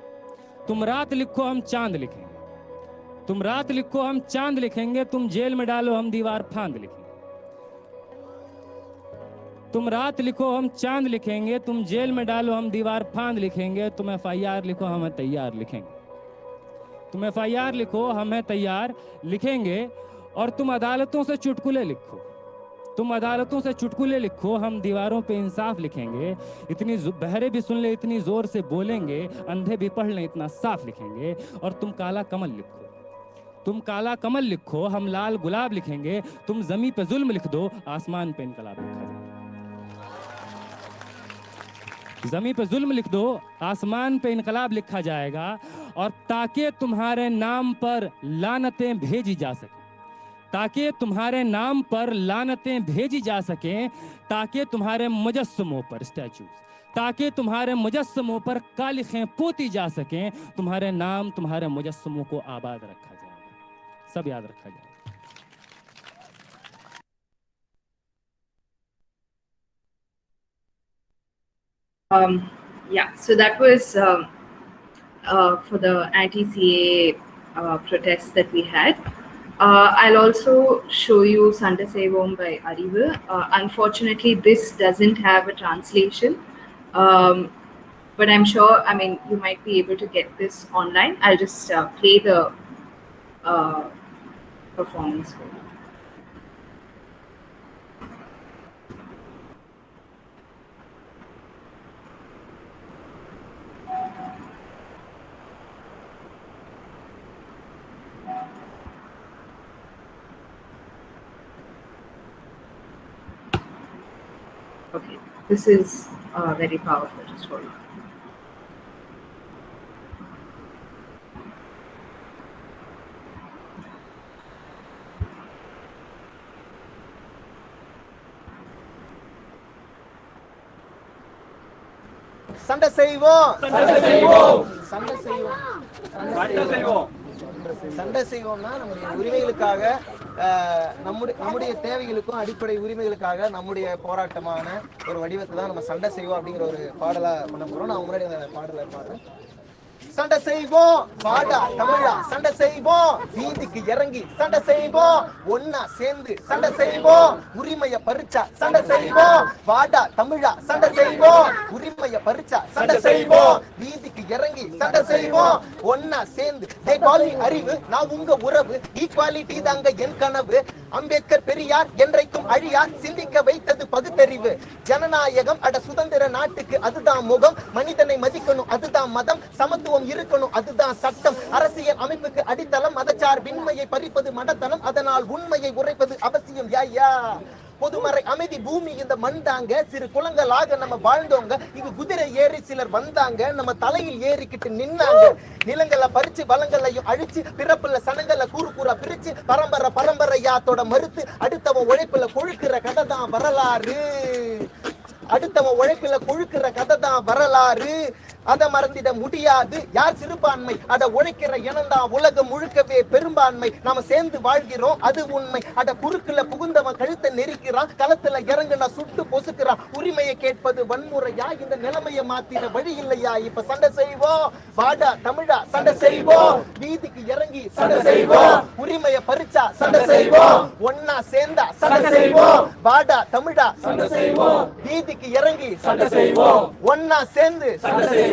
तुम रात लिखो हम चांद लिखेंगे, तुम रात लिखो हम चांद लिखेंगे, तुम जेल में डालो हम दीवार फांद लिखेंगे, तुम रात लिखो हम चांद लिखेंगे, तुम जेल में डालो हम दीवार फांद लिखेंगे, तुम FIR लिखो हमें तैयार लिखेंगे, तुम FIR लिखो हमें तैयार लिखेंगे। और तुम अदालतों से चुटकुले लिखो, तुम अदालतों से चुटकुले लिखो, हम दीवारों पे इंसाफ लिखेंगे, इतनी बहरे भी सुन ले इतनी जोर से बोलेंगे, अंधे भी पढ़ ले इतना साफ लिखेंगे। और तुम काला कमल लिखो, तुम काला कमल लिखो, हम लाल गुलाब लिखेंगे, तुम जमी पे जुल्म लिख दो आसमान पे इनकलाब लिखा जाए, जमी पे जुल्म लिख दो आसमान पे इनकलाब लिखा जाएगा। और ताकि तुम्हारे नाम पर लानतें भेजी जा सके, ताकि तुम्हारे नाम पर लानतें भेजी जा सकें, ताकि तुम्हारे मुजस्समों पर स्टैचूज, ताकि तुम्हारे मुजस्समों पर कालिखें पोती जा सकें, तुम्हारे नाम तुम्हारे मुजस्समों को आबाद रखा जाएगा, सब याद रखा जाएगा। Yeah, so that was for the anti-CA protests that we had. I'll also show you Sanda Sevom by Arivu. Unfortunately, this doesn't have a translation, but I'm sure, I mean, you might be able to get this online. I'll just play the performance poetry. Okay, this is very powerful. Just hold on. சண்டை செய்வோம் சண்டை செய்வோம் சண்டை செய்வோம் சண்டை செய்வோம்னா நம்முடைய உரிமைகளுக்காக நம்முடைய தேவைகளுக்கும் அடிப்படை உரிமைகளுக்காக நம்முடைய போராட்டமான ஒரு வடிவத்தை தான் நம்ம சண்டை செய்வோம் அப்படிங்கிற ஒரு பாடலா பண்ண போறோம். நான் முன்னாடி அந்த பாடலை பாடுறேன். சண்டை செய்வோம் வாடா தமிழா சண்டை செய்வோம் வீதிக்கு இறங்கி சண்டை செய்வோம் ஒன்னா சேர்ந்து சண்டை செய்வோம் உரிமைய பறிச்சா சண்டை செய்வோம் வாடா தமிழா சண்டை செய்வோம் உரிமைய பறிச்சா சண்டை செய்வோம் வீதிக்கு இறங்கி சண்டை செய்வோம் ஒன்னா சேர்ந்து அறிவு நான் உங்க உறவு ஈக்வாலிட்டி தாங்க என் கனவு அம்பேத்கர் பெரியார் என்றைக்கும் அழியார் சிந்திக்க வைத்தது பகுத்தறிவு ஜனநாயகம் அட சுதந்திர நாட்டுக்கு அதுதான் முகம் மனிதனை மதிக்கணும் அதுதான் மதம் சமத்துவம் இருக்கணும் அதுதான் சட்டம் அரசியல் அமைப்புக்கு அடித்தளம் மதச்சார்பின்மையை பறிப்பது மடத்தனம் அதனால் உண்மையை உரைப்பது அவசியம் யா பொதுமறை அமைதி பூமி இந்த மண் தாங்க சிறு குளங்களாக நம்ம வாழ்ந்தோங்க இங்க குதிரை ஏறி சிலர் வந்தாங்க நம்ம தலையில் ஏறிக்கிட்டு நின்னாங்க நிலங்களை பறிச்சு வளங்களையும் அழிச்சு பிறப்புல சனங்களை கூறு பிரிச்சு பரம்பரையாத்தோட மறுத்து அடுத்தவன் உழைப்புல கொழுக்கிற கதை தான் வரலாறு அடுத்தவன் உழைப்புல கொழுக்கிற கதை தான் வரலாறு அதை மறந்திட முடியாது யார் சிறுபான்மை அட உழைக்கிற இனம்தான் உலகம் முழுக்கவே பெரும்பான்மை நாம சேர்ந்து வாழ்கிறோம் அது உண்மை அட குறுக்குல புகுந்தவன் கழுத்தை நெரிக்கிறான் களத்துல இறங்குனா சுட்டு பொசுக்கிறான் உரிமையை கேட்பது வன்முறையா இந்த நிலைமையை மாத்திர வழி இல்லையா இப்ப சண்டை செய்வோம் வாடா தமிழா சண்டை செய்வோம் வீதிக்கு இறங்கி சண்டை செய்வோம் உரிமையை பறிச்சா சண்டை செய்வோம் ஒன்னா சேர்ந்தா சண்டை செய்வோம் வாடா தமிழா சண்டை செய்வோம் வீதிக்கு இறங்கி சண்டை செய்வோம் ஒன்னா சேர்ந்து சண்டை செய்வோம்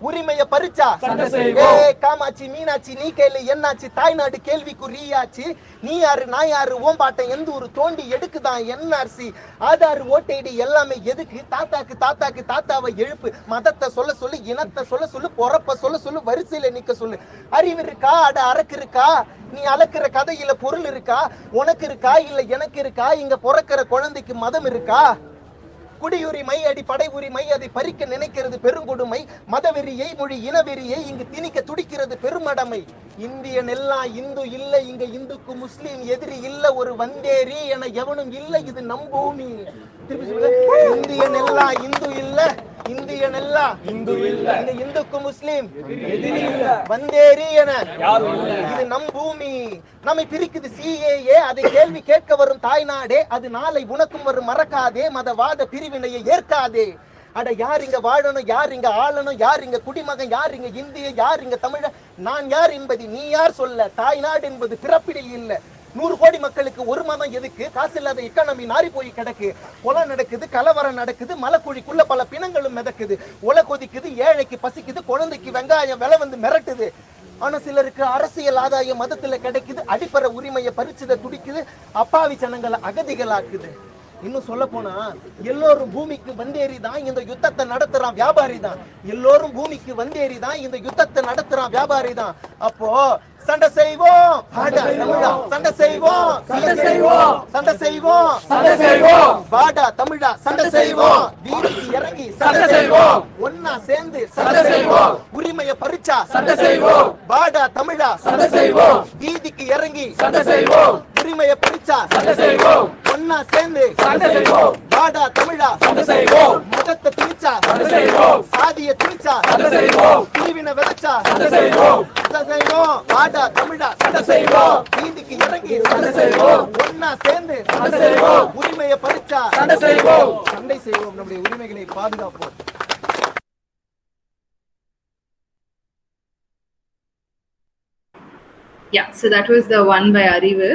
உரிமையை பறிச்சா சண்டை செய்வோம் காமாட்சி மீனாட்சி நீ கேளு என்னாச்சு தாய்நாடு கேள்விக்குறியாச்சு நீ யாரு நான் யாரு ஓம்பாட்டம் எந்த ஒரு தோண்டி எடுக்குதான் என்ஆர்சி ஆதார் ஓட்டைடி எல்லாமே எதுக்கு தாத்தாக்கு தாத்தாவை எழுப்பு மதத்தை சொல்ல சொல்லு இனத்தை சொல்ல சொல்லு பொறப்ப சொல்ல சொல்லு வரிசையில நிக்க சொல்லு அறிவு இருக்கா அட அரக்கு இருக்கா நீ அளக்குற கதையில பொருள் இருக்கா உனக்கு இருக்கா இல்ல எனக்கு இருக்கா இங்க பிறக்கிற குழந்தைக்கு மதம் இருக்கா குடியுரிமை அடிப்படை உரிமை அதை பறிக்க நினைக்கிறது பெருங்கொடுமை மதவெறியை மொழி இனவெறியை இங்கு திணிக்க துடிக்கிறது பெருமடமை இந்தியன் எல்லாம் இந்து இல்ல இங்க இந்துக்கு முஸ்லீம் எதிரி இல்ல ஒரு வந்தேரி என எவனும் இல்ல இது நம் பூமி இந்தியன் எல்லாம் இந்து இல்ல இந்தியன் எல்லாம் இந்து இல்ல இங்க இந்துக்கு முஸ்லீம் வந்தேரி என இது நம் பூமி நம்மை பிரிக்குது CAA அதை கேள்வி கேட்க வரும் தாய்நாடே அது நாளை உனக்கும் வரும் மறக்காதே மதவாத பிரிவினையை ஏற்காதே அட யார் இங்க வாழணும் யார் இங்க ஆளணும் யார் இங்க குடிமகன் யார் இங்க இந்திய யார் இங்க தமிழ நான் யார் என்பது நீ யார் சொல்ல தாய்நாடு என்பது பிறப்பிடில் இல்ல 100 கோடி மக்களுக்கு ஒரு மதம் எதுக்கு காசு இல்லாத எக்கானமி நாரி போய் கிடக்கு கொலை நடக்குது கலவரம் நடக்குது மலைக்குழிக்குள்ள பல பிணங்களும் மிதக்குது ஒலை கொதிக்குது ஏழைக்கு பசிக்குது குழந்தைக்கு வெங்காயம் விலை வந்து மிரட்டுது ஆனா சிலருக்கு அரசியல் ஆதாயம் மதத்துல கிடைக்குது அடிப்படை உரிமையை பறிச்சதை துடிக்குது அப்பாவி ஜனங்களை அகதிகளாக்குது இன்னும் சொல்ல போனா எல்லோரும் பூமிக்கு வந்தேறி தான் இந்த யுத்தத்தை நடத்துறான் வியாபாரி தான் எல்லோரும் பூமிக்கு வந்தேறி தான் இந்த யுத்தத்தை நடத்துறான் வியாபாரி தான் அப்போ சண்டை செய்வோம் சண்டை செய்வோம் சண்டை செய்வோம் சண்டை செய்வோம் சண்டை செய்வோம் வாடா தமிழா சண்டை செய்வோம் வீதிக்கு இறங்கி சண்டை செய்வோம் ஒன்னா சேர்ந்து சண்டை செய்வோம் உரிமையை பறிச்சா சண்டை செய்வோம் வாடா தமிழா சண்டை செய்வோம் வீதிக்கு இறங்கி சண்டை செய்வோம் உரிமையை பறிச்சா சண்டை செய்வோம் ஒன்னா சேர்ந்து சண்டை செய்வோம் வாடா தமிழா சண்டை செய்வோம் மதத்தை திணிச்சா சண்டை செய்வோம் சாதியை திணிச்சா சண்டை செய்வோம் பிரிவினை விதைச்சா சண்டை செய்வோம் சண்டை செய்வோம் வாடா தமிழா சண்டை செய்வோம் வீதிக்கு இறங்கி சண்டை செய்வோம் ஒன்னா சேர்ந்து சண்டை செய்வோம் உரிமையை பறிச்சா சண்டை செய்வோம் நம்முடைய உரிமைகளை பாதுகாப்போம். Yeah, so that was the one by Arivu.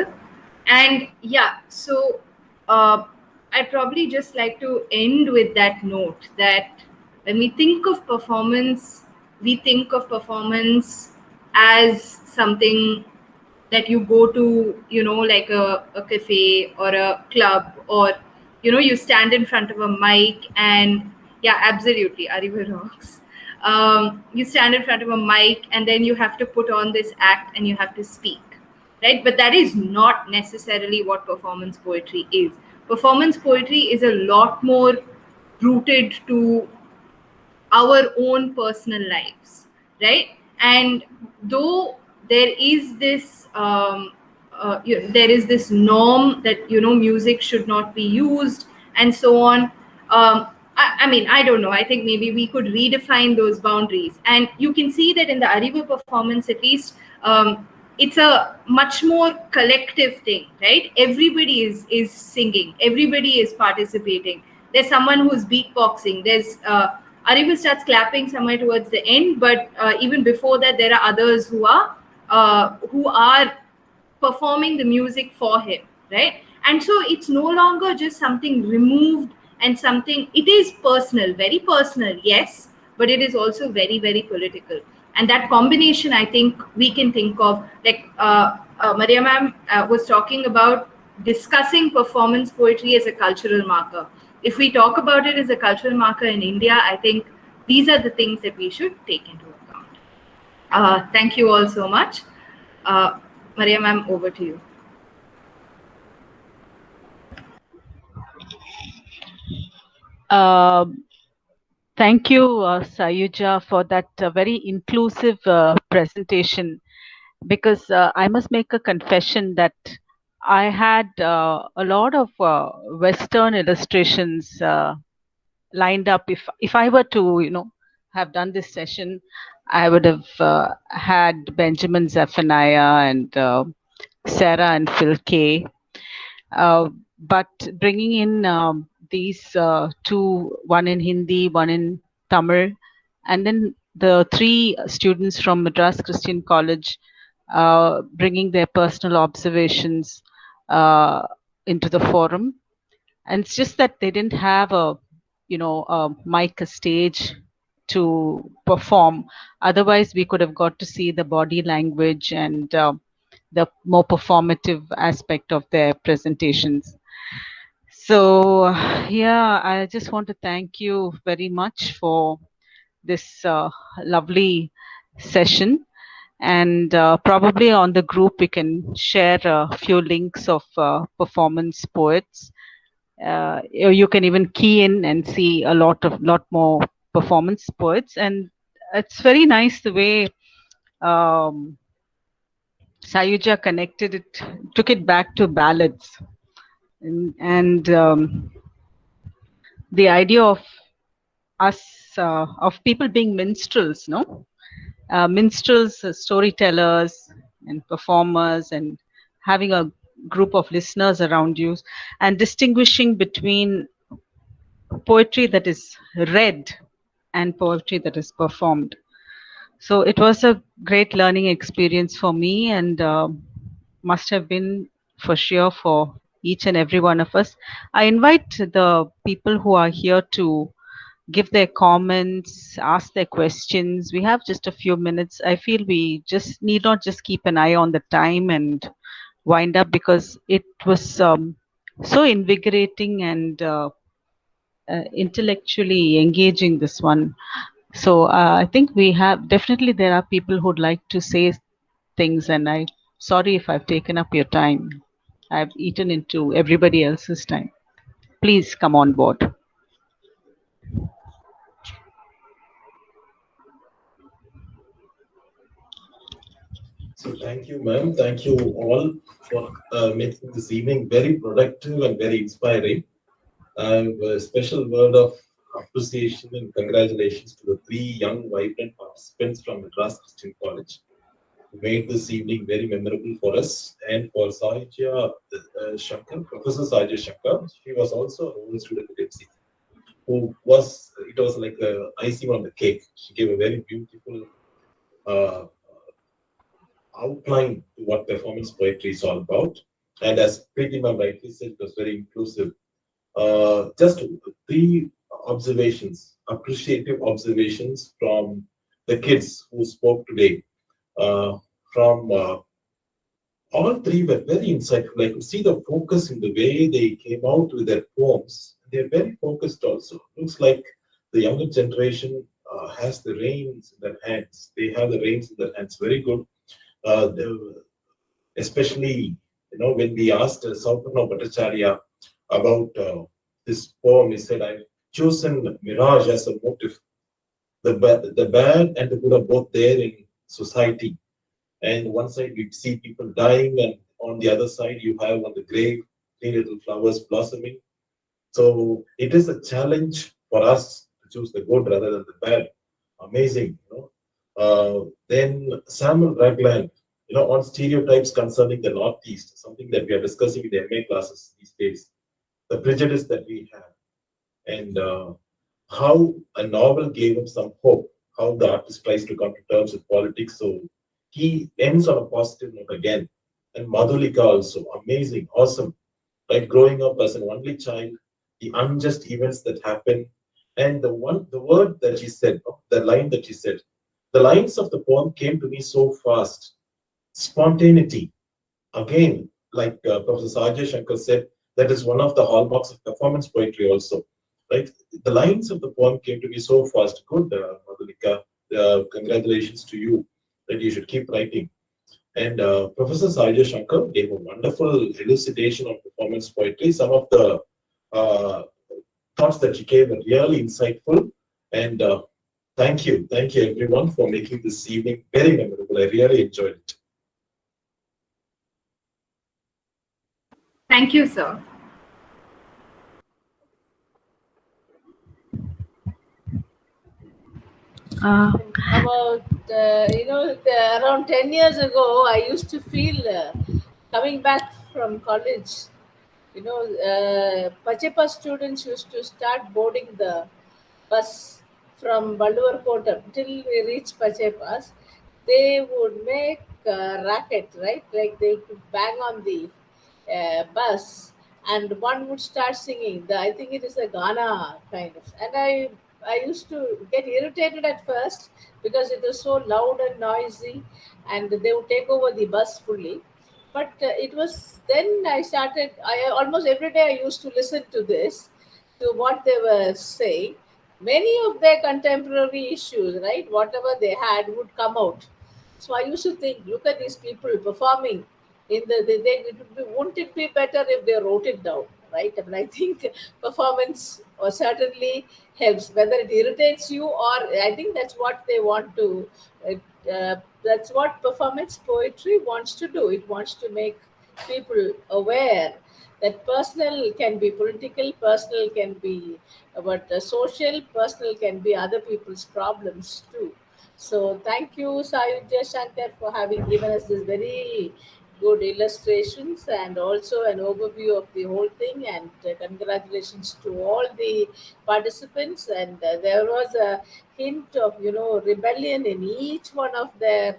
And yeah, so I'd probably just like to end with that note that when we think of performance, we think of performance as something that you go to, like a cafe or a club, or, you stand in front of a mic and, yeah, absolutely, Ariva rocks. You stand in front of a mic and then you have to put on this act and you have to speak, right? But that is not necessarily what performance poetry is. Performance poetry is a lot more rooted to our own personal lives, right? And though there is this there is this norm that, music should not be used and so on. I mean, I don't know, I think maybe we could redefine those boundaries, and you can see that in the Arivu performance, at least. It's a much more collective thing, right? Everybody is singing, everybody is participating. There's someone who's beatboxing, there's Arivu starts clapping somewhere towards the end, but even before that, there are others who are performing the music for him, right? And so it's no longer just something removed and something. It is personal, very personal, yes, but it is also very, very political. And that combination, I think we can think of, like Maria ma'am was talking about discussing performance poetry as a cultural marker. If we talk about it as a cultural marker in India, I think these are the things that we should take into account. Thank you all so much. Maria ma'am, over to you. Thank you, Sayujya, for that very inclusive presentation. Because I must make a confession that I had a lot of Western illustrations lined up. If I were to, have done this session, I would have had Benjamin Zephaniah and Sarah and Phil K. But bringing in these two, one in Hindi, one in Tamil, and then the three students from Madras Christian College bringing their personal observations into the forum. And it's just that they didn't have a mic, a stage to perform. Otherwise, we could have got to see the body language and the more performative aspect of their presentations. So, yeah, I just want to thank you very much for this lovely session. And probably on the group, we can share a few links of performance poets. You can even key in and see a lot more performance poets. And it's very nice the way Sayujya connected it, took it back to ballads. And the idea of us, of people being minstrels, no? Minstrels, storytellers, and performers, and having a group of listeners around you, and distinguishing between poetry that is read and poetry that is performed. So it was a great learning experience for me, and must have been for sure for each and every one of us. I invite the people who are here to give their comments, ask their questions. We have just a few minutes. I feel we just need not just keep an eye on the time and wind up, because it was so invigorating and intellectually engaging, this one. So I think we have, definitely there are people who'd like to say things, and I'm sorry if I've taken up your time. I've eaten into everybody else's time. Please come on board. So thank you, ma'am. Thank you all for making this evening very productive and very inspiring. I have a special word of appreciation and congratulations to the three young, vibrant participants from Madras Christian College who made this evening very memorable for us. And for Sayujya Shankar, Professor Sayujya Shankar, she was also an old student at MCC, who was, it was like a icing on the cake. She gave a very beautiful outline to what performance poetry is all about. And as Preeti ma'am rightly said, it was very inclusive. Just three observations, appreciative observations from the kids who spoke today. From all three were very insightful. I could see the focus in the way they came out with their poems. They're very focused also. Looks like the younger generation has the reins in their hands. They have the reins in their hands. Very good. Especially, when we asked Souparno Bhattacharya about this poem, he said, I've chosen mirage as a motive. The bad and the good are both there in society. And one side you see people dying, and on the other side you have on the grave three little flowers blossoming. So it is a challenge for us to choose the good rather than the bad. Amazing. Then Samuel Ragland, on stereotypes concerning the Northeast, something that we are discussing in the MA classes these days, the prejudice that we have, and how a novel gave him some hope, how the artist tries to come to terms with politics. So he ends on a positive note again. And Madhulika also, amazing, awesome. Right, growing up as an only child, the unjust events that happen, and the word that she said, the line that she said, the lines of the poem came to me so fast. Spontaneity, again, like Professor Sajay Shankar said, that is one of the hallmarks of performance poetry also. Right, the lines of the poem came to me so fast. Good, Madhulika. Congratulations to you. That you should keep writing. And Professor Sayujya Shankar gave a wonderful elucidation on performance poetry. Some of the thoughts that she gave were really insightful. And thank you everyone for making this evening very memorable. I really enjoyed it. Thank you, sir. About around 10 years ago, I used to feel coming back from college, Pachepa students used to start boarding the bus from Balluvarkot till we reach Pachepas. They would make racket, right? Like they could bang on the bus, and one would start singing. I think it is a Ghana kind of, and I used to get irritated at first because it was so loud and noisy, and they would take over the bus fully. But it was then I started. I almost every day I used to listen to this, to what they were saying. Many of their contemporary issues, right, whatever they had, would come out. So I used to think, look at these people performing in wouldn't it be better if they wrote it down, right? I mean, I think performance or certainly helps, whether it irritates you or I think that's what they want to. That's what performance poetry wants to do. It wants to make people aware that personal can be political, personal can be about social, personal can be other people's problems too. So thank you, Sayujya Shankar, for having given us this very good illustrations and also an overview of the whole thing. And congratulations to all the participants. And there was a hint of rebellion in each uh,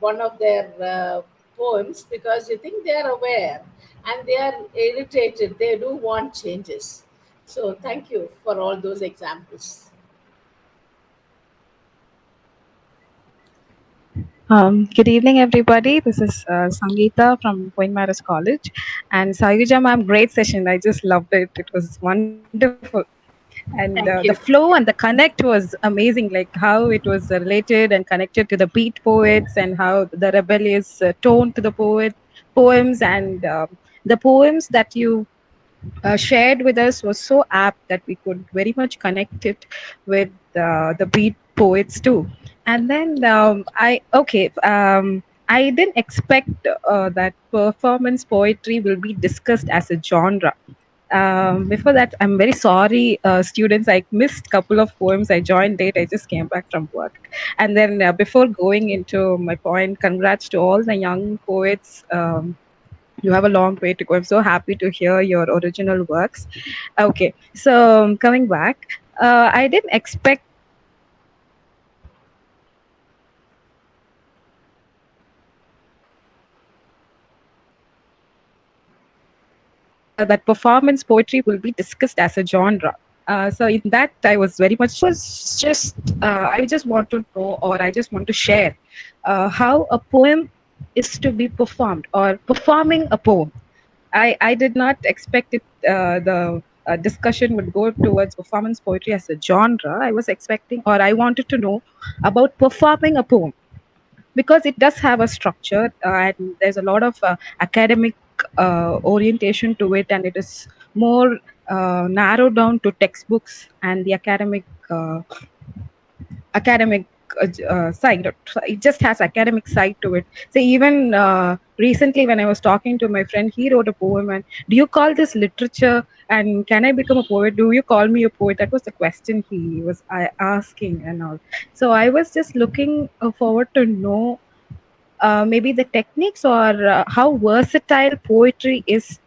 one of their poems, because you think they are aware and they are irritated. They do want changes. So thank you for all those examples. Good evening, everybody. This is Sangeeta from Madras College. And Sayujya ma'am, great session. I just loved it. It was wonderful. And the Thank you. flow and the connect was amazing, like how it was related and connected to the beat poets and how the rebellious tone to the poems and the poems that you shared with us was so apt that we could very much connect it with the beat poets too. And then I didn't expect that performance poetry will be discussed as a genre. Before that, I'm very sorry, students. I missed couple of poems. I joined late. I just came back from work. And then before going into my point, congrats to all the young poets. You have a long way to go. I'm so happy to hear your original works. Okay, so coming back, I didn't expect that performance poetry will be discussed as a genre. So in that, I was very much was just I just want to know, or I just want to share how a poem is to be performed or performing a poem. I did not expect it. The discussion would go towards performance poetry as a genre. I was expecting, or I wanted to know about performing a poem because it does have a structure and there's a lot of academic orientation to it, and it is more narrowed down to textbooks and the academic side. It just has academic side to it. So even recently when I was talking to my friend, he wrote a poem, and do you call this literature, and can I become a poet? Do you call me a poet? That was the question he was asking and all. So I was just looking forward to know maybe the techniques or how versatile poetry is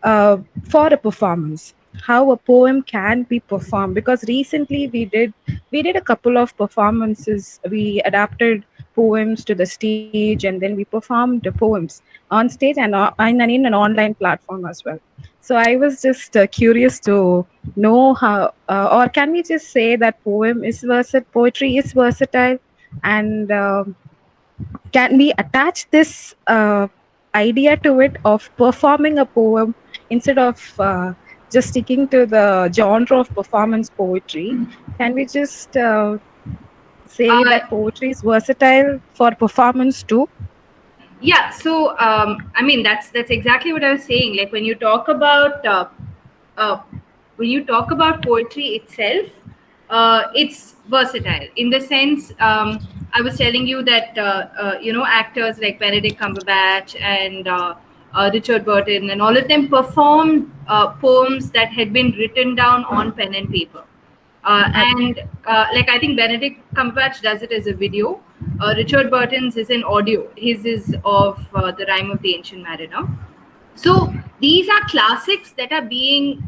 for a performance, how a poem can be performed, because recently we did a couple of performances. We adapted poems to the stage, and then we performed the poems on stage and in an online platform as well. So I was just curious to know how, or can we just say that poetry is versatile, and can we attach this idea to it of performing a poem instead of just sticking to the genre of performance poetry? Can we just say Uh, that poetry is versatile for performance too? yeah, so I mean that's exactly what I was saying. Like uh, when you talk about poetry itself, it's versatile in the sense, I was telling you that actors like Benedict Cumberbatch and Richard Burton and all of them performed poems that had been written down on pen and paper. And like I think Benedict Cumberbatch does it as a video. Richard Burton's is an audio. His is of The Rime of the Ancient Mariner. So these are classics that are being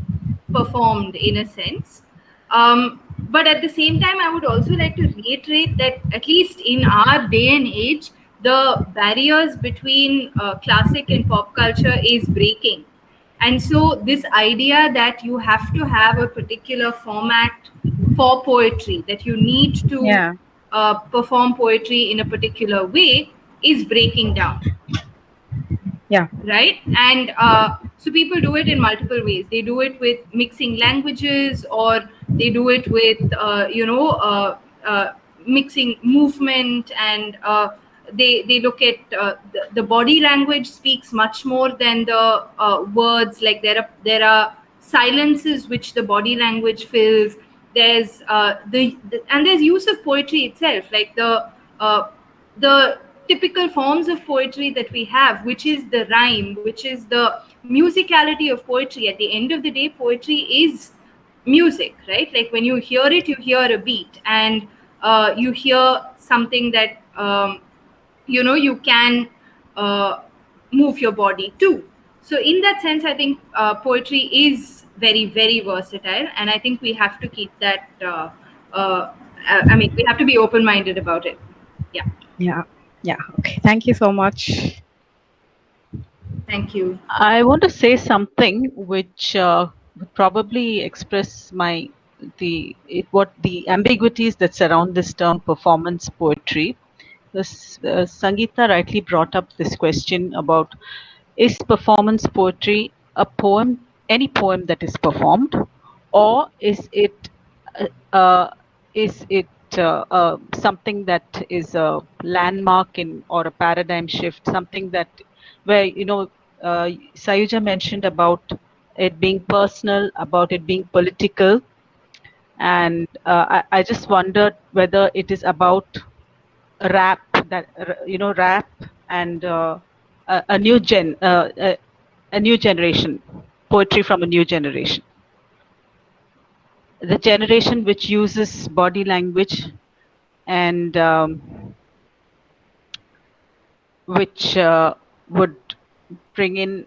performed in a sense. But at the same time, I would also like to reiterate that at least in our day and age, the barriers between classic and pop culture is breaking. And so this idea that you have to have a particular format for poetry, that you need to Yeah. perform poetry in a particular way, is breaking down, Yeah. right? And so people do it in multiple ways. They do it with mixing languages, or they do it with mixing movement, and they look at the body language speaks much more than the words. Like there are silences which the body language fills. There's and there's use of poetry itself, like the typical forms of poetry that we have, which is the rhyme, which is the musicality of poetry. At the end of the day, poetry is music, right? Like when you hear it, you hear a beat, and you hear something that you can move your body to. So in that sense, I think poetry is very, very versatile, and I think we have to keep that I mean, we have to be open-minded about it. Yeah. Yeah. Okay, thank you so much. Thank you. I want to say something which would probably express what the ambiguities that surround this term performance poetry. Sangeeta rightly brought up this question about, is performance poetry a poem, any poem that is performed, or is it something that is a landmark or a paradigm shift, something that where Sayujya mentioned about it being personal, about it being political, and I just wondered whether it is about rap, rap and a new a new generation, poetry from a new generation, the generation which uses body language and which would bring in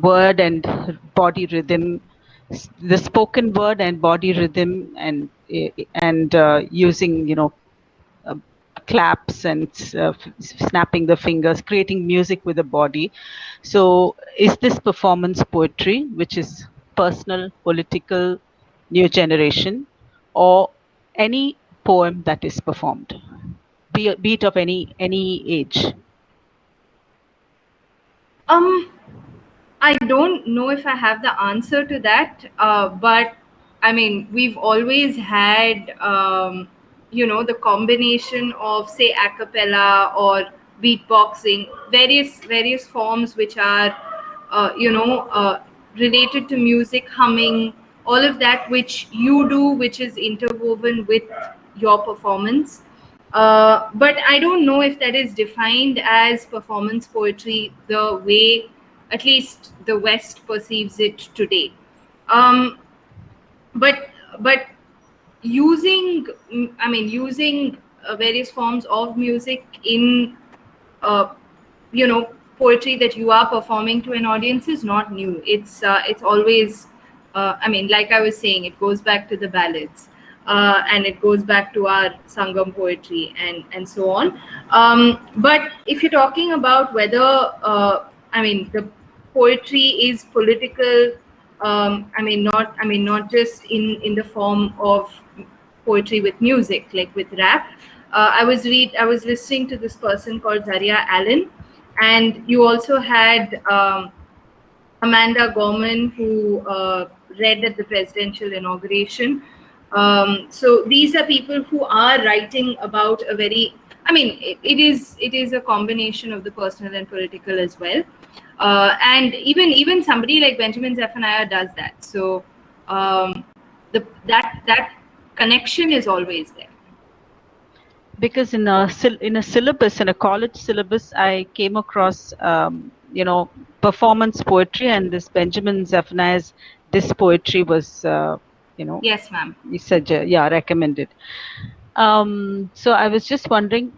word and body rhythm, the spoken word and body rhythm, and using uh, claps and snapping the fingers, creating music with the body. So is this performance poetry, which is personal, political, new generation, or any poem that is performed? be it of any age? I don't know if I have the answer to that, but I mean, we've always had, the combination of, say, a cappella or beatboxing, various forms which are, related to music, humming, all of that which you do, which is interwoven with your performance. But I don't know if that is defined as performance poetry the way at least the West perceives it today. But using, using various forms of music in, poetry that you are performing to an audience is not new. It's always, like I was saying, it goes back to the ballads. And it goes back to our Sangam poetry and so on. But if you're talking about whether, the poetry is political, not just in the form of poetry with music, like with rap. I was listening to this person called Zaria Allen, and you also had Amanda Gorman, who read at the presidential inauguration. So these are people who are writing about a very, it is a combination of the personal and political as well. And even somebody like Benjamin Zephaniah does that. So that connection is always there. Because in a syllabus, in a college syllabus, I came across performance poetry, and this Benjamin Zephaniah's this poetry was Yes, ma'am. he said recommended. So I was just wondering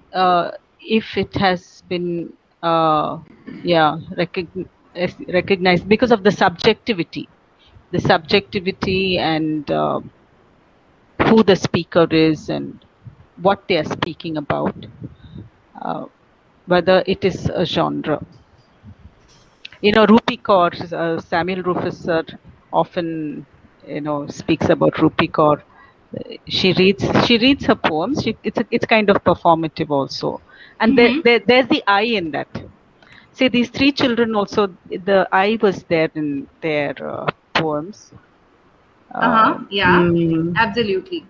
if it has been recognized because of the subjectivity and who the speaker is and what they are speaking about, whether it is a genre. Rupi Kaur, Samuel Rufus sir often speaks about Rupi Kaur. She reads her poems. It's kind of performative also, and there's the I in that. See, these three children also, the I was there in their poems. Absolutely.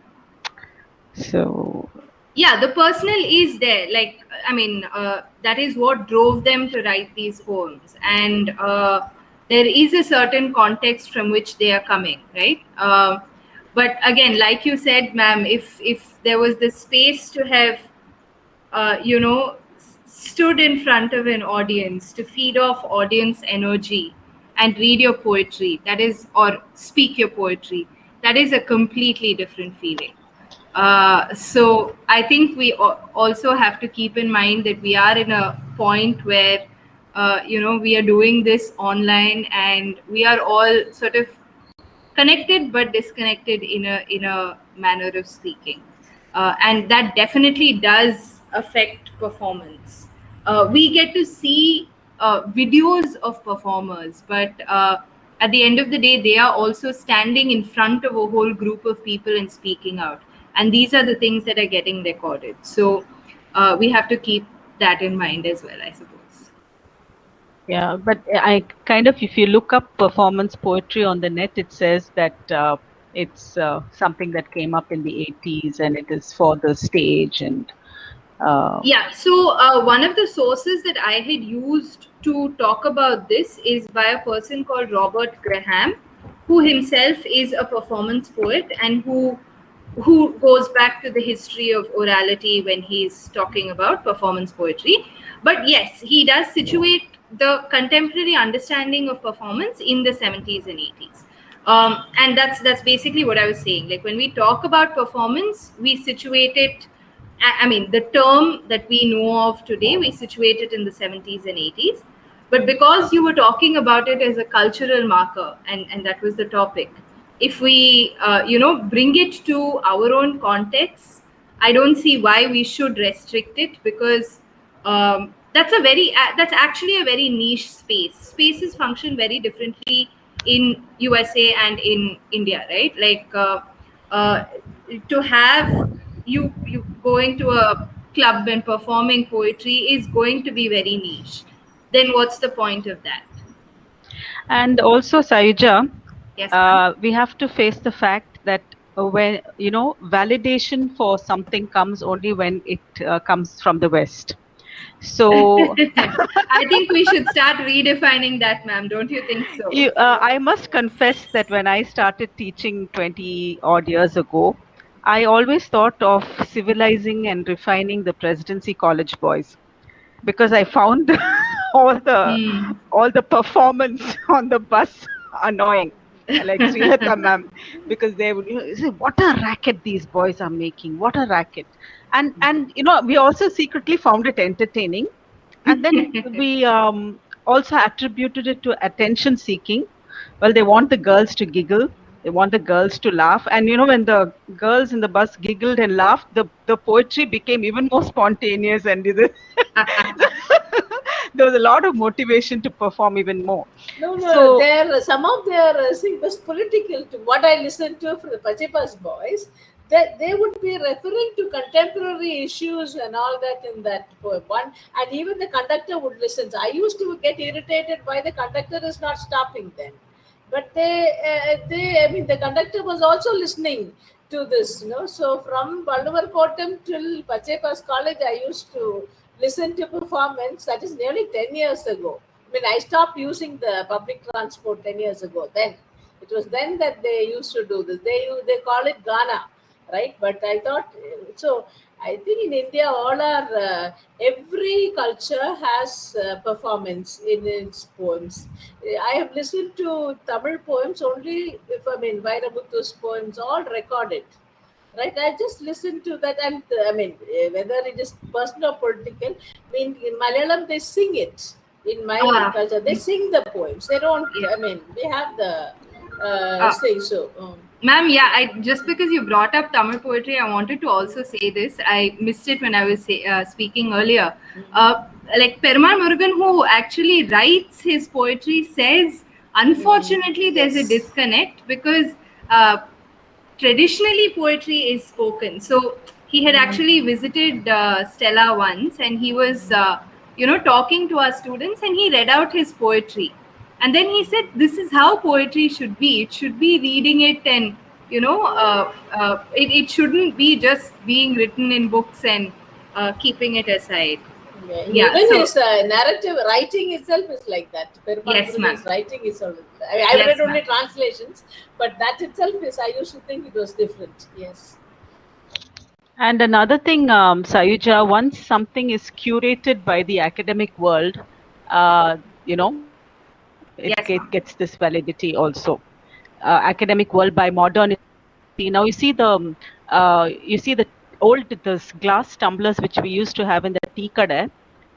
So yeah, the personal is there. Like, that is what drove them to write these poems, and there is a certain context from which they are coming, right? But again, like you said, ma'am, if there was the space to have, stood in front of an audience to feed off audience energy and read your poetry, that is, or speak your poetry, that is a completely different feeling. So I think we also have to keep in mind that we are in a point where, we are doing this online, and we are all sort of connected but disconnected in a manner of speaking, and that definitely does affect performance. We get to see videos of performers, but at the end of the day, they are also standing in front of a whole group of people and speaking out, and these are the things that are getting recorded. So we have to keep that in mind as well, I suppose. Yeah, but I kind of, if you look up performance poetry on the net, it says that it's something that came up in the 80s and it is for the stage. And so one of the sources that I had used to talk about this is by a person called Robert Graham, who himself is a performance poet and who goes back to the history of orality when he's talking about performance poetry. But yes, he does situate the contemporary understanding of performance in the 70s and 80s. And that's basically what I was saying. Like, when we talk about performance, we situate it, the term that we know of today, we situate it in the 70s and 80s. But because you were talking about it as a cultural marker, and that was the topic, if we bring it to our own context, I don't see why we should restrict it, because that's actually a very niche space. Spaces function very differently in USA and in India, right? Like, to have you going to a club and performing poetry is going to be very niche. Then what's the point of that? And also, Sayujya, Yes, ma'am. we have to face the fact that when validation for something comes only when it comes from the West. So I think we should start redefining that, ma'am. Don't you think so? I must confess that when I started teaching 20 odd years ago, I always thought of civilizing and refining the presidency college boys, because I found all the performance on the bus annoying, like Srilata ma'am, because they would say, "What a racket these boys are making! What a racket!" And we also secretly found it entertaining, and then we also attributed it to attention seeking. Well, they want the girls to giggle. They want the girls to laugh. And when the girls in the bus giggled and laughed, the poetry became even more spontaneous, and there was a lot of motivation to perform even more. No, So, some of their sing was political. To what I listened to from the Pachepas boys, that they would be referring to contemporary issues and all that in that poem. And even the conductor would listen. So I used to get irritated why the conductor is not stopping them. But I mean, the conductor was also listening to this, So from Balluvar till Pachepas College, I used to listen to performance. That is nearly 10 years ago. I mean, I stopped using the public transport 10 years ago. Then it was then that they used to do this. They call it Ghana, right? But I thought so. I think in India, all our every culture has performance in its poems. I have listened to Tamil poems only if Vairamuthu's poems, all recorded. Right, I just listen to that, and whether it is personal or political. I mean, in Malayalam they sing it. In my culture, they sing the poems. They don't. They have the say so. Ma'am, yeah, just because you brought up Tamil poetry, I wanted to also say this. I missed it when I was speaking earlier. Like Perumal Murugan, who actually writes his poetry, says, unfortunately, there's a disconnect because traditionally poetry is spoken. So he had actually visited Stella once, and he was, talking to our students, and he read out his poetry. And then he said, this is how poetry should be. It should be reading it, and, it shouldn't be just being written in books and keeping it aside. Even his narrative writing itself is like that. Yes, ma'am. His writing is always. I read only translations, but that itself is. I used to think it was different. Yes. And another thing, Sayujya, once something is curated by the academic world, it gets this validity also. Academic world by modernity. Now you see the those glass tumblers which we used to have in the tea kada,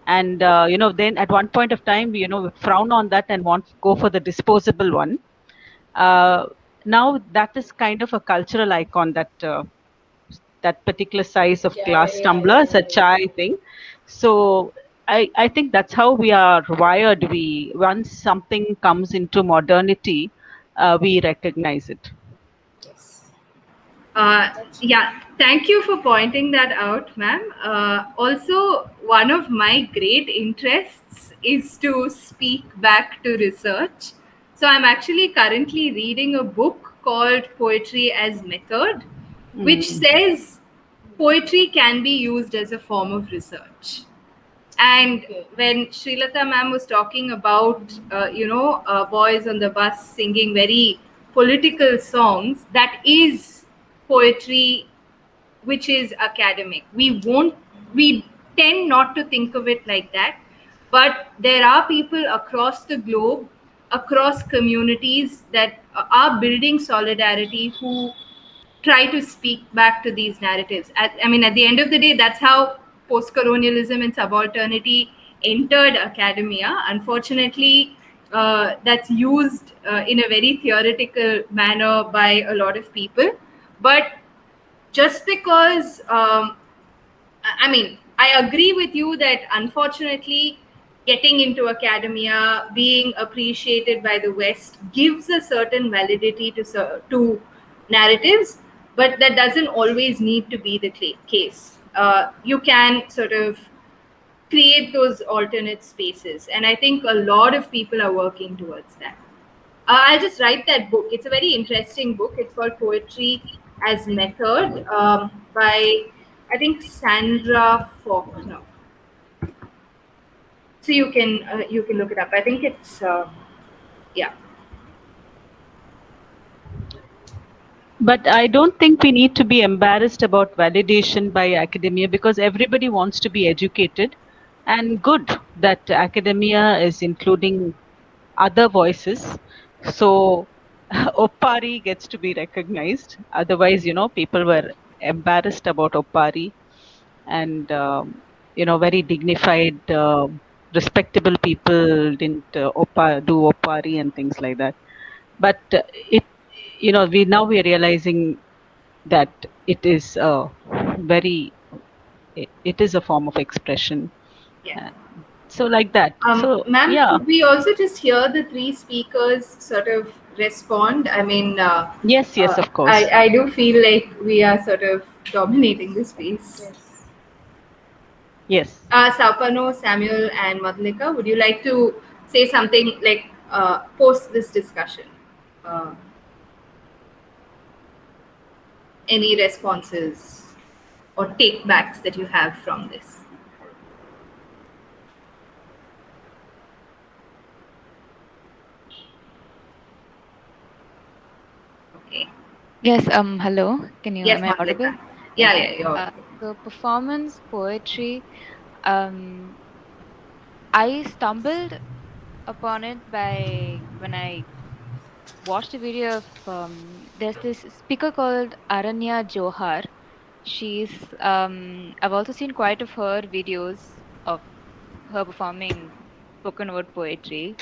and then at one point of time we frown on that and go for the disposable one. Now that is kind of a cultural icon, that particular size of glass tumbler is a chai thing. So I think that's how we are wired. Once something comes into modernity, we recognize it. Thank you for pointing that out, ma'am. Also, one of my great interests is to speak back to research. So I'm actually currently reading a book called Poetry as Method, which says poetry can be used as a form of research. And when Srilata ma'am was talking about, boys on the bus singing very political songs, that is poetry which is academic. We tend not to think of it like that, but there are people across the globe, across communities that are building solidarity, who try to speak back to these narratives. At the end of the day, that's how post-colonialism and subalternity entered academia. Unfortunately, that's used in a very theoretical manner by a lot of people. But just because, I agree with you that unfortunately getting into academia, being appreciated by the West, gives a certain validity to narratives, but that doesn't always need to be the case. you can sort of create those alternate spaces. And I think a lot of people are working towards that. I'll just write that book. It's a very interesting book. It's called Poetry as Method, by, I think, Sandra Faulkner. So you can look it up. I think it's yeah. But I don't think we need to be embarrassed about validation by academia, because everybody wants to be educated, and good that academia is including other voices. So Oppari gets to be recognized. Otherwise, people were embarrassed about Oppari, and very dignified, respectable people didn't do Oppari and things like that. But we are realizing that it is very it is a form of expression. Yes. So like that. So Ma'am, yeah. could we also just hear the three speakers sort of respond? I mean, yes, of course. I do feel like we are sort of dominating the space. Yes. Souparno, Samuel, and Madhulika, would you like to say something like post this discussion? Any responses or take backs that you have from this? Okay. Yes, hello. Am I audible? Yeah, you're audible. So performance poetry, I stumbled upon it when I watched a video of there's this speaker called Aranya Johar. I've also seen quite of her videos of her performing spoken word poetry,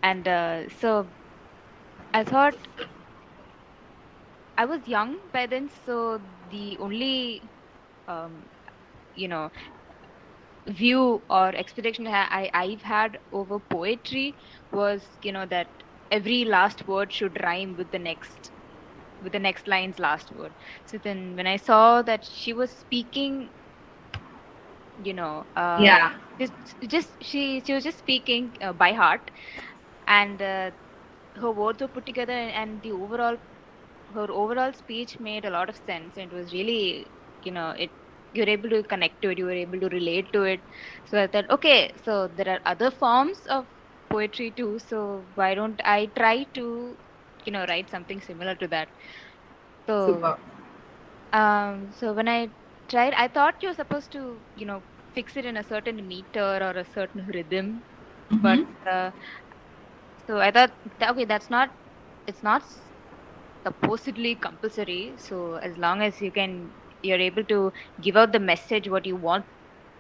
and so I thought, I was young by then, so the only um, you know view or expectation I've had over poetry was, that every last word should rhyme with the next line's last word. So then when I saw that she was speaking, Yeah. she was just speaking by heart, and her words were put together, and her overall speech made a lot of sense, and it was really, you're able to connect to it, you were able to relate to it. So I thought, okay, so there are other forms of poetry too, so why don't I try to, write something similar to that. So Super. so when I tried, I thought you're supposed to, fix it in a certain meter or a certain rhythm, but so I thought, okay, it's not supposedly compulsory. So as long as you're able to give out the message what you want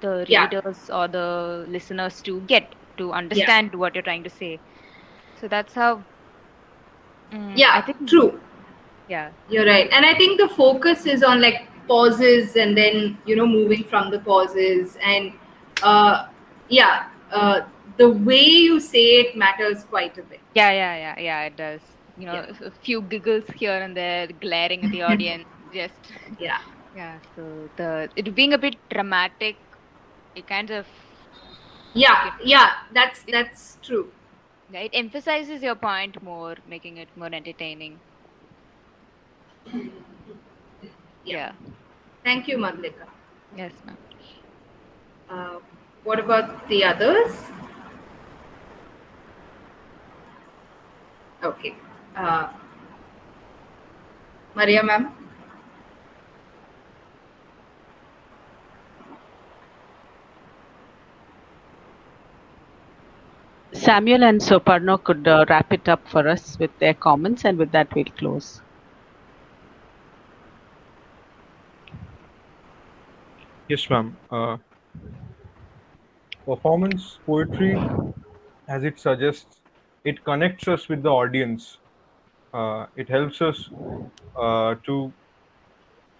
the readers or the listeners to get, to understand what you're trying to say. So that's how. I think. True. Yeah, you're right. And I think the focus is on like pauses, and then moving from the pauses, and yeah, the way you say it matters quite a bit. yeah, it does. A few giggles here and there, glaring at the audience, just yeah. So it being a bit dramatic, it kind of that's true. Yeah, it emphasizes your point more, making it more entertaining. Yeah. Thank you, Madhulika. Yes, ma'am. What about the others? Okay. Maria, ma'am. Samuel and Souparno could wrap it up for us with their comments, and with that we'll close. Yes, ma'am. Performance poetry, as it suggests, it connects us with the audience. It helps us to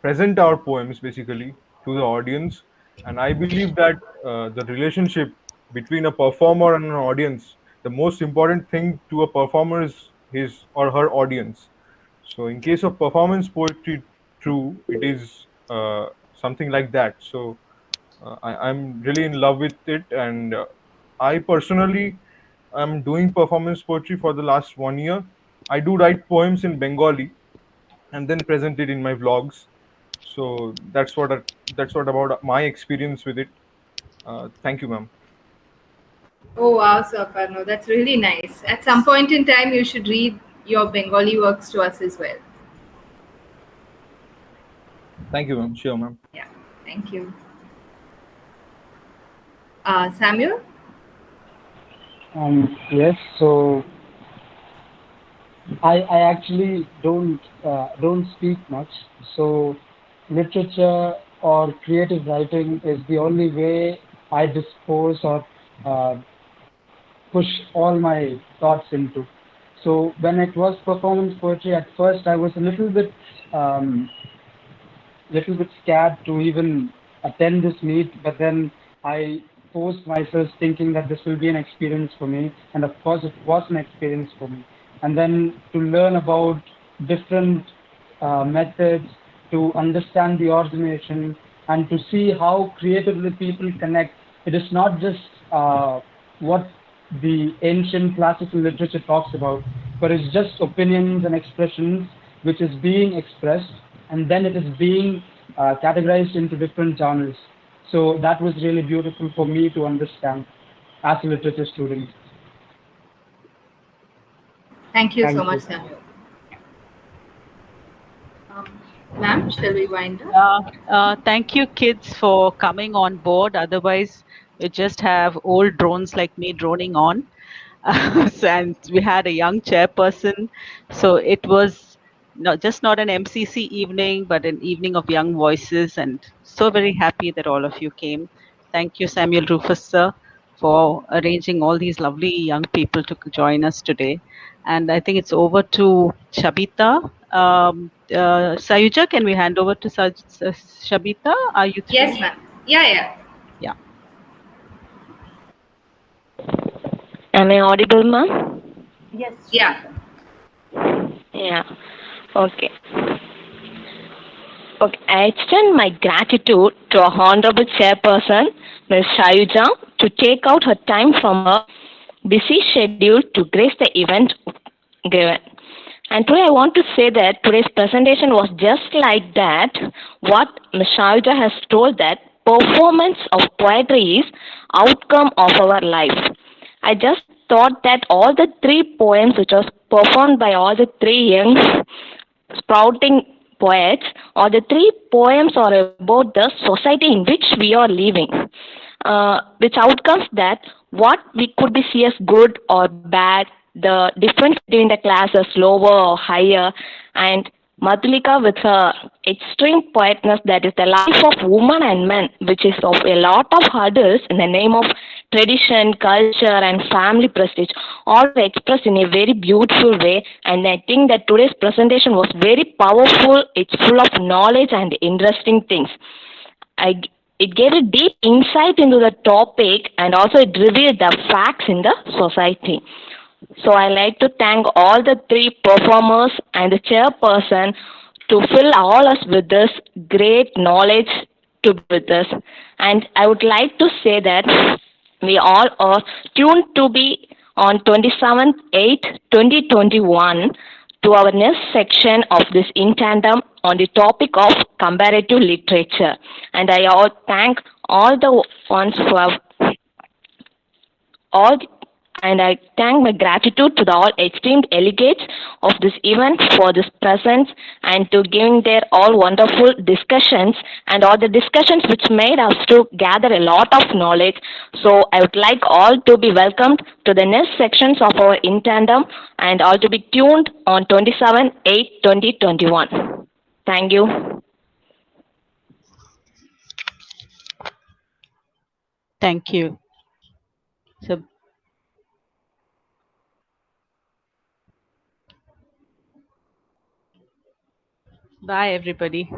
present our poems basically to the audience. And I believe that the relationship between a performer and an audience, the most important thing to a performer is his or her audience. So in case of performance poetry, true, it is something like that. So I'm really in love with it, and I personally am doing performance poetry for the last 1 year. I do write poems in Bengali and then present it in my vlogs. So that's what about my experience with it. Thank you, ma'am. Oh wow, Souparno, that's really nice. At some point in time, you should read your Bengali works to us as well. Thank you, ma'am. Sure, ma'am. Yeah, thank you. Samuel? Yes, so I actually don't speak much. So literature or creative writing is the only way I dispose or uh, push all my thoughts into. So when it was performance poetry, at first I was a um, little bit scared to even attend this meet, but then I forced myself thinking that this will be an experience for me, and of course it was an experience for me. And then to learn about different methods, to understand the ordination, and to see how creatively people connect. It is not just what the ancient classical literature talks about, but it's just opinions and expressions which is being expressed, and then it is being categorized into different genres. So that was really beautiful for me to understand as a literature student. Thank you so Thank much, you. Samuel. Ma'am, shall we wind up? Thank you, kids, for coming on board. Otherwise, we just have old drones like me droning on. And we had a young chairperson. So it was not an MCC evening, but an evening of young voices. And so very happy that all of you came. Thank you, Samuel Rufus, sir, for arranging all these lovely young people to join us today. And I think it's over to Shabita. Sayujya, can we hand over to Shabita? Are you through? Yes, ma'am. Yeah. Yeah. Am I audible, ma'am? Yes, Yeah. Yeah. Okay. Okay. I extend my gratitude to our Honorable Chairperson, Ms. Sayujya, to take out her time from her busy schedule to grace the event given. And today I want to say that today's presentation was just like that. What Ms. Sayujya has told, that performance of poetry is outcome of our life. I just thought that all the three poems which was performed by all the three young sprouting poets, or the three poems are about the society in which we are living, which outcomes that what we could be see as good or bad, the difference between the classes, lower or higher, and Madhulika with her extreme poetness, that is the life of woman and men, which is of a lot of hurdles in the name of tradition, culture, and family prestige, all expressed in a very beautiful way. And I think that today's presentation was very powerful. It's full of knowledge and interesting things. It gave a deep insight into the topic, and also it revealed the facts in the society. So I like to thank all the three performers and the chairperson to fill all us with this great knowledge to be with us. And I would like to say that we all are tuned to be on 27/8/2021 to our next section of this in tandem on the topic of comparative literature. And I all thank all the ones who have all and I thank my gratitude to the all esteemed delegates of this event for this presence and to giving their all wonderful discussions, and all the discussions which made us to gather a lot of knowledge. So I would like all to be welcomed to the next sections of our in tandem, and all to be tuned on 27/8/2021. Thank you. Thank you. So, bye, everybody.